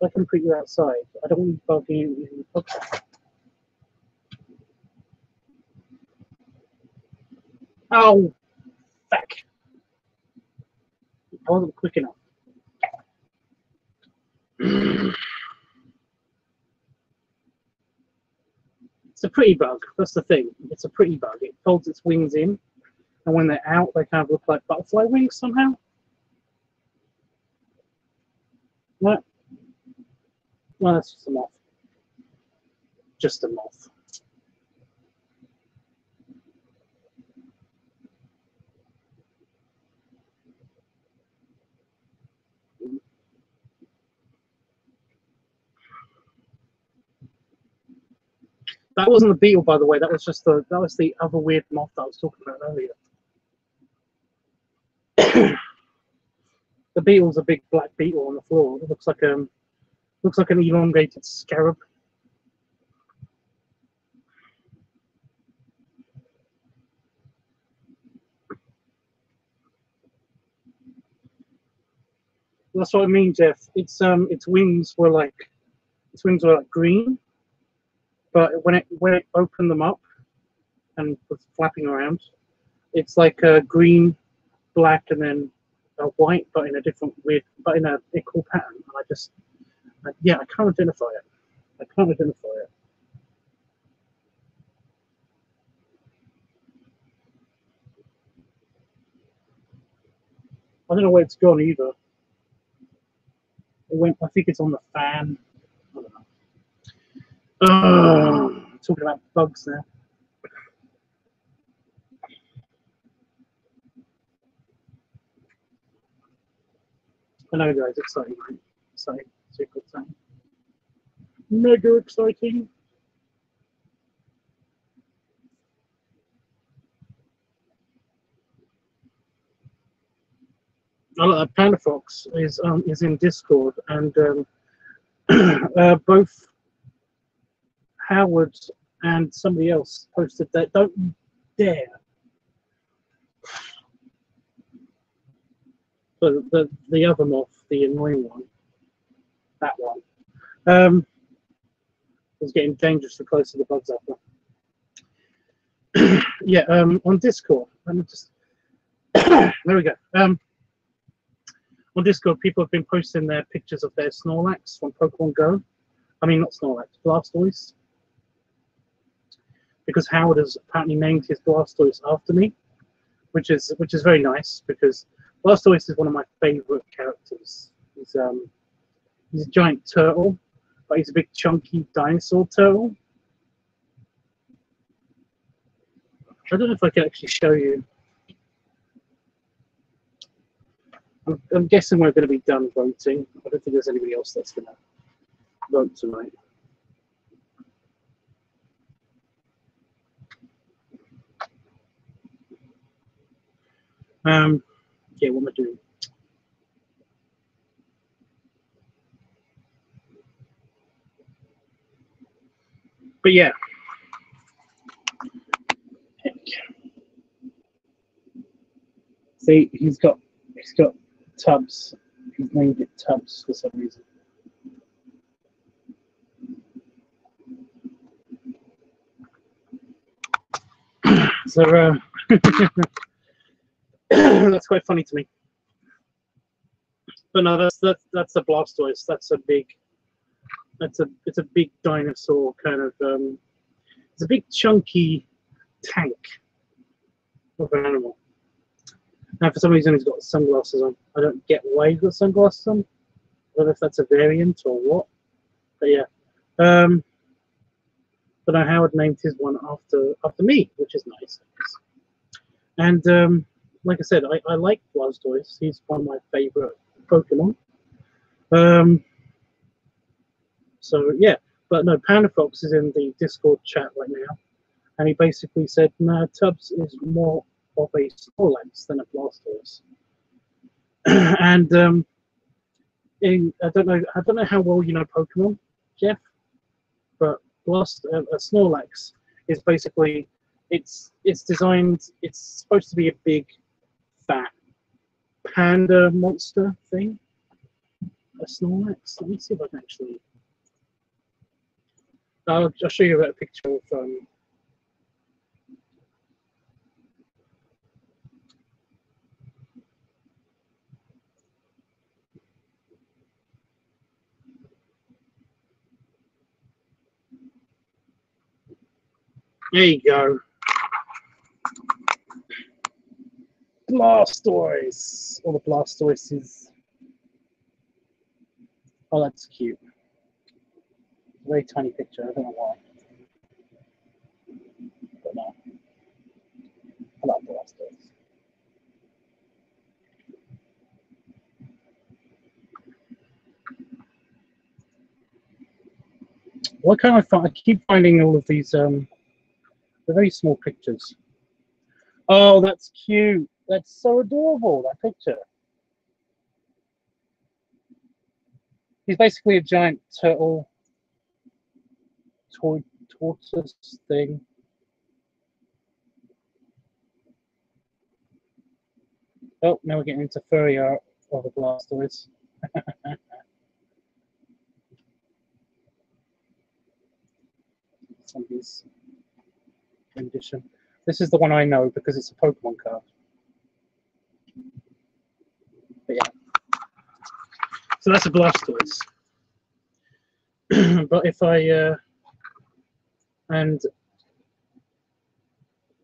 I can put you outside. I don't want you bugging you in the podcast. Oh, fuck. I wasn't quick enough. It's a pretty bug. That's the thing. It's a pretty bug. It folds its wings in, and when they're out, they kind of look like butterfly wings somehow. What? Well, that's just a moth. Just a moth. That wasn't a beetle, by the way. That was just the other weird moth that I was talking about earlier. The beetle's a big black beetle on the floor. It looks like an elongated scarab. That's what I mean, Jeff. Its wings were like green, but when it opened them up and was flapping around, it's like a green, black, and then white, but in a different but in a equal pattern. And I can't identify it. I can't identify it. I don't know where it's gone either. It went. I think it's on the fan. I don't know. Talking about bugs now. I know, guys. Exciting, right? Exciting. Super exciting. Mega exciting. Panda Fox is in Discord, and both Howard and somebody else posted that. Don't you dare! But the other moth, the annoying one, that one, was getting dangerously close to the bugs after. Yeah, on Discord. Let me just. There we go. On Discord, people have been posting their pictures of their Snorlax from Pokemon Go. I mean, not Snorlax, Blastoise. Because Howard has apparently named his Blastoise after me, which is very nice, because Blastoise is one of my favorite characters. He's a giant turtle, but he's a big chunky dinosaur turtle. I don't know if I can actually show you. I'm guessing we're going to be done voting. I don't think there's anybody else that's going to vote tonight. Yeah, what am I doing? But yeah. See, he's got Tubbs. He's named it Tubbs for some reason. So that's quite funny to me. But no, that's a Blastoise. It's a big dinosaur kind of. It's a big chunky tank of an animal. Now, for some reason, he's got sunglasses on. I don't get why he's got sunglasses on. I don't know if that's a variant or what. But yeah. But no, Howard named his one after me, which is nice. And like I said, I like Blastoise. He's one of my favorite Pokemon. So yeah, but no, Panda Fox is in the Discord chat right now, and he basically said, no, Tubbs is more of a Snorlax than a Blastoise. And I don't know how well you know Pokemon, Jeff, but Snorlax is basically it's designed. It's supposed to be a big, fat panda monster thing. A Snorlax. Let me see if I can actually. I'll show you a picture of. There you go. Blastoise. All the Blastoises. Oh, that's cute. Very tiny picture. I don't know why. But no. I like Blastoise. What can I find? I keep finding all of these they're very small pictures. Oh, that's cute. That's so adorable, that picture. He's basically a giant turtle tortoise thing. Oh, now we're getting into furry art of the Blastoise. Somebody's rendition. This is the one I know because it's a Pokemon card. But yeah. So that's a Blastoise. But if I and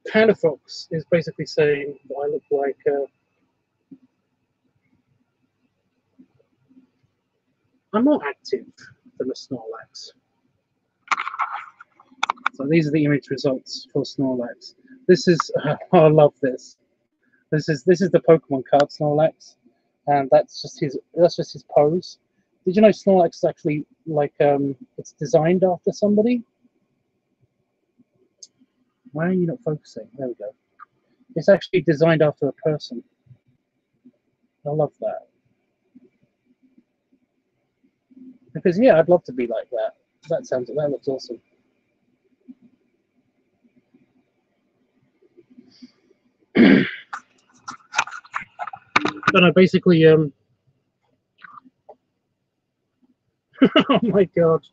Panda Fox is basically saying that I look like I'm more active than a Snorlax. So these are the image results for Snorlax. This is I love this. This is the Pokemon card Snorlax, and that's just his pose. Did you know Snorlax is actually like it's designed after somebody? Why are you not focusing? There we go. It's actually designed after a person. I love that. Because yeah, I'd love to be like that. That looks awesome. But no, basically oh my god.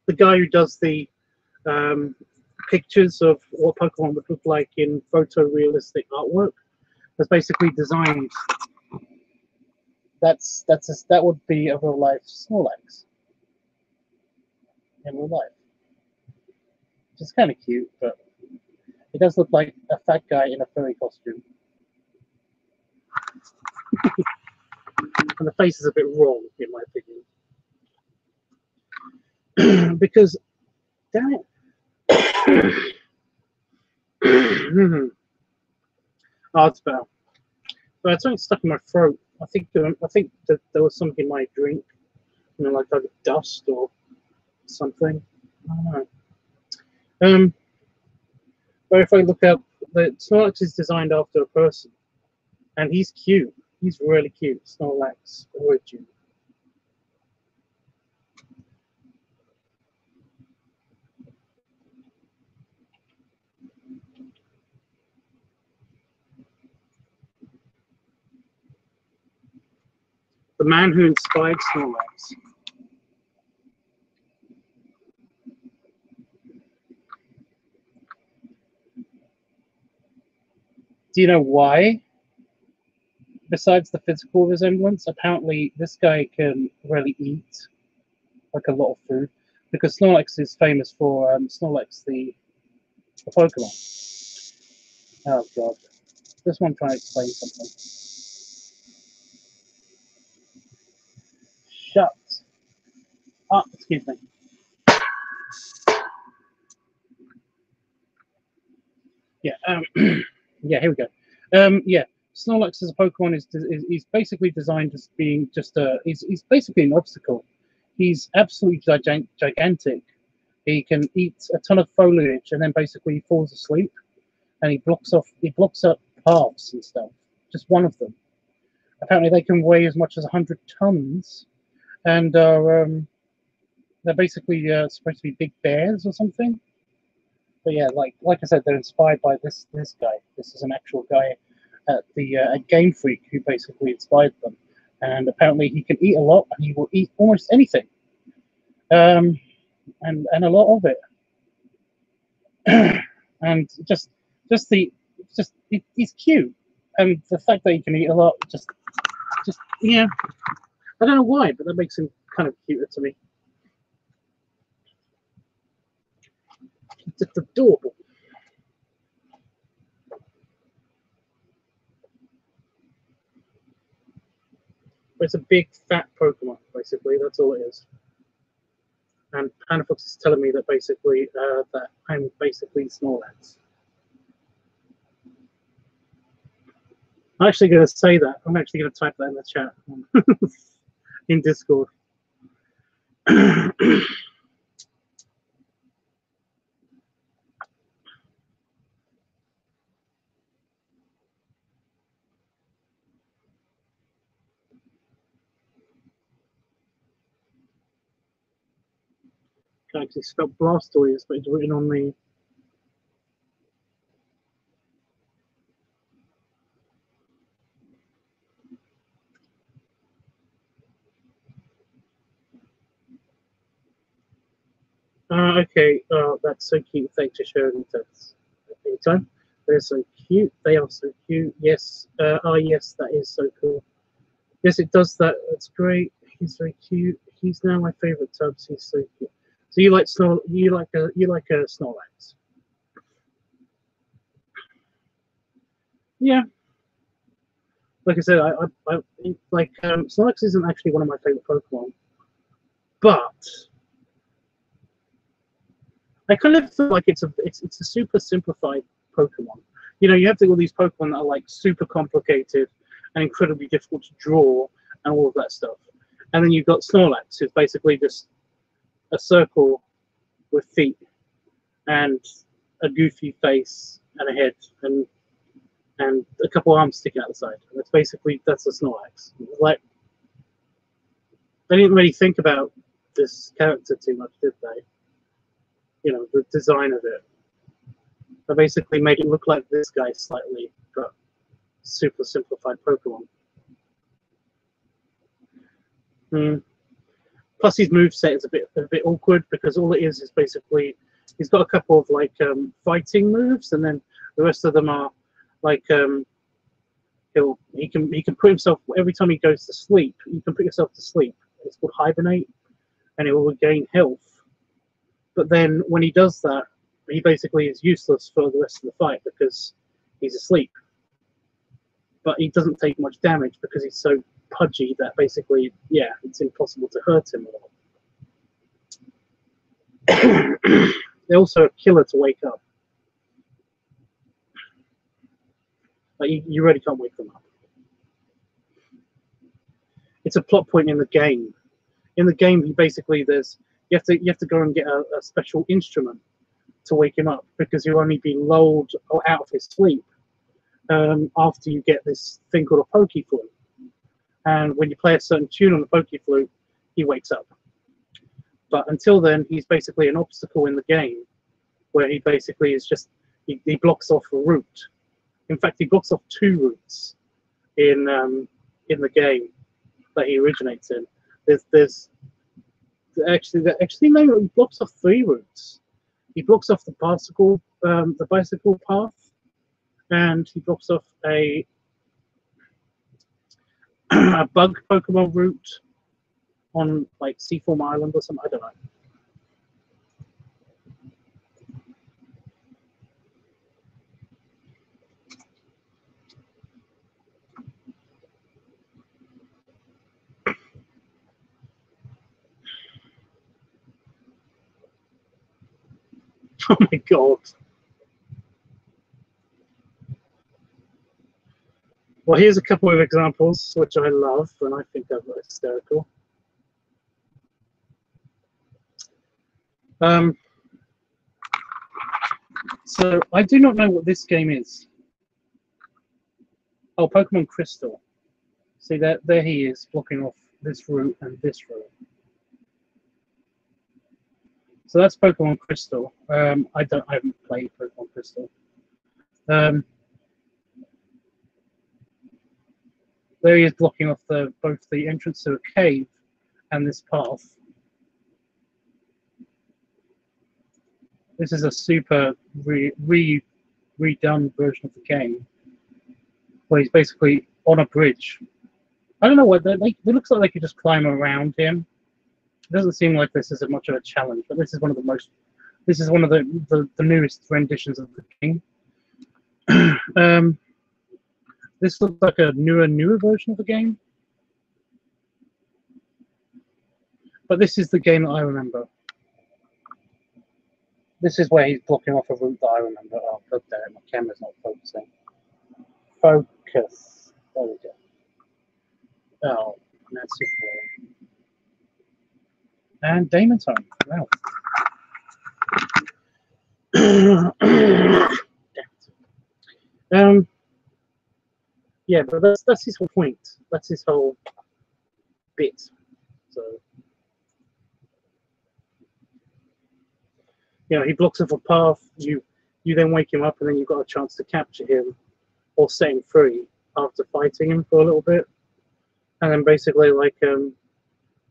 The guy who does the pictures of what Pokemon would look like in photorealistic artwork has basically designed that would be a real life Snorlax in real life. Which is kind of cute, but it does look like a fat guy in a furry costume. And the face is a bit wrong, in my opinion. Because, damn it. Oh, it's better. But it's something stuck in my throat. I think that there was something in my drink, you know, like dust or something. I don't know. But if I look up, the Snorlax is designed after a person, and he's cute. He's really cute. Snorlax origin. The man who inspired Snorlax. Do you know why? Besides the physical resemblance, apparently this guy can really eat like a lot of food, because Snorlax is famous for Snorlax the Pokemon. Oh god, this one trying to explain something. Shut up! Excuse me. Yeah. Yeah. Here we go. Yeah. Snorlax as a Pokemon is basically designed as being just he's basically an obstacle. He's absolutely gigantic, He can eat a ton of foliage and then basically falls asleep, and he blocks up paths and stuff. Just one of them. Apparently, they can weigh as much as 100 tons, and they're basically supposed to be big bears or something. But yeah, like I said, they're inspired by this guy. This is an actual guy at the Game Freak who basically inspired them. And apparently, he can eat a lot, and he will eat almost anything, and a lot of it. And he's cute, and the fact that he can eat a lot, just yeah, I don't know why, but that makes him kind of cuter to me. It's just adorable. It's a big fat Pokemon, basically. That's all it is. And Panafox is telling me that basically that I'm basically Snorlax. I'm actually going to say that. I'm actually going to type that in the chat in Discord. Can actually spell Blastoise, but it's written on the. Okay, that's so cute. Thanks for sharing that. Anytime. They're so cute. They are so cute. Yes. Yes, that is so cool. Yes, it does that. That's great. He's very cute. He's now my favorite Tubbs. He's so cute. So you like a Snorlax? Yeah. Like I said, I like Snorlax isn't actually one of my favorite Pokemon, but I kind of feel like it's a super simplified Pokemon. You know, you have all these Pokemon that are like super complicated and incredibly difficult to draw and all of that stuff. And then you've got Snorlax, who's basically just a circle with feet and a goofy face and a head and a couple arms sticking out the side. And that's a Snorlax. Like, they didn't really think about this character too much, did they? You know, the design of it. They basically made it look like this guy slightly, but super simplified Pokemon. Plus, his moveset is a bit awkward because all it is basically he's got a couple of like fighting moves, and then the rest of them are like he can put himself every time he goes to sleep. You can put yourself to sleep. It's called hibernate, and it will regain health. But then when he does that, he basically is useless for the rest of the fight because he's asleep. But he doesn't take much damage because he's so pudgy that basically, yeah, it's impossible to hurt him at all. They're also a killer to wake up. Like you really can't wake them up. It's a plot point in the game. In the game, you have to go and get a special instrument to wake him up because he'll only be lulled out of his sleep after you get this thing called a Pokeflute. And when you play a certain tune on the Pokeflute, he wakes up. But until then, he's basically an obstacle in the game where he basically is just he blocks off a route. In fact, he blocks off 2 routes in the game that he originates in. There's actually no, he blocks off 3 routes. He blocks off the bicycle path, and he blocks off a bug Pokemon route on like Seaform Island or something. I don't know. Oh my god. Well, here's a couple of examples which I love and I think are hysterical. So I do not know what this game is. Oh, Pokemon Crystal. See, there he is, blocking off this route and this route. So that's Pokemon Crystal. I haven't played Pokemon Crystal. There he is, blocking off both the entrance to a cave and this path. This is a super redone version of the game, where he's basically on a bridge. I don't know what it looks like. They could just climb around him. It doesn't seem like this is much of a challenge, but this is one of the most. This is one of the newest renditions of the game. This looks like a newer version of the game, but this is the game that I remember. This is where he's blocking off a route that I remember. Oh, God damn it, my camera's not focusing. Focus. There we go. Oh, that's super. And Damon's home. Wow. Yeah, but that's his whole point. That's his whole bit. So, you know, he blocks off a path. You then wake him up, and then you've got a chance to capture him or set him free after fighting him for a little bit, and then basically like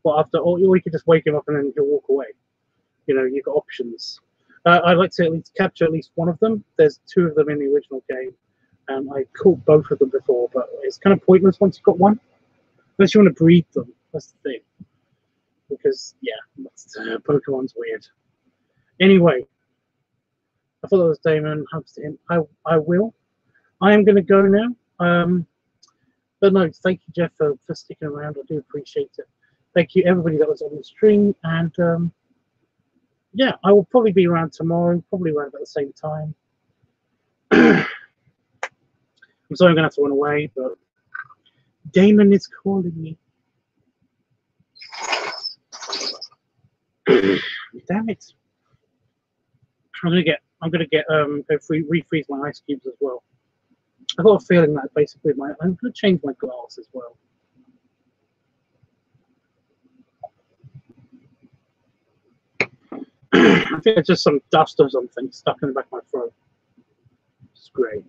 well, after or you could just wake him up and then he'll walk away. You know, you've got options. I'd like to at least capture at least one of them. There's two of them in the original game. I caught both of them before, but it's kind of pointless once you've got one. Unless you want to breed them. That's the thing. Because, yeah, Pokemon's weird. Anyway, I thought that was Damon. I will. I am going to go now. But no, thank you, Jeff, for sticking around. I do appreciate it. Thank you, everybody that was on the stream. And, yeah, I will probably be around tomorrow, probably around about the same time. I'm sorry I'm going to have to run away, but Damon is calling me. Damn it! I'm gonna go refreeze my ice cubes as well. I've got a feeling that basically I'm gonna change my glass as well. I think it's just some dust or something stuck in the back of my throat. It's great.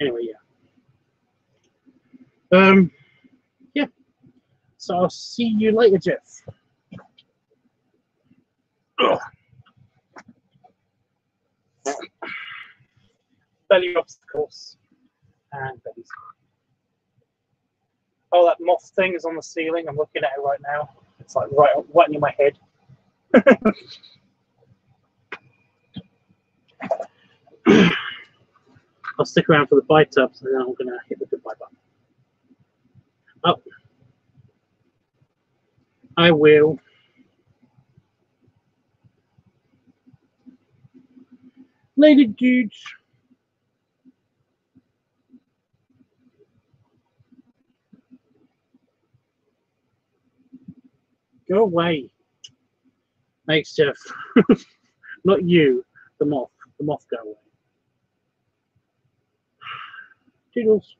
Anyway, yeah. Yeah. So I'll see you later, Jeff. Ugh. Belly obstacles and bellies. Oh, that moth thing is on the ceiling. I'm looking at it right now. It's like right near my head. I'll stick around for the bite ups and then I'm gonna hit the goodbye button. Oh, I will. Later, dudes. Go away. Thanks, Jeff. Not you, the moth. The moth, go away. Toodles.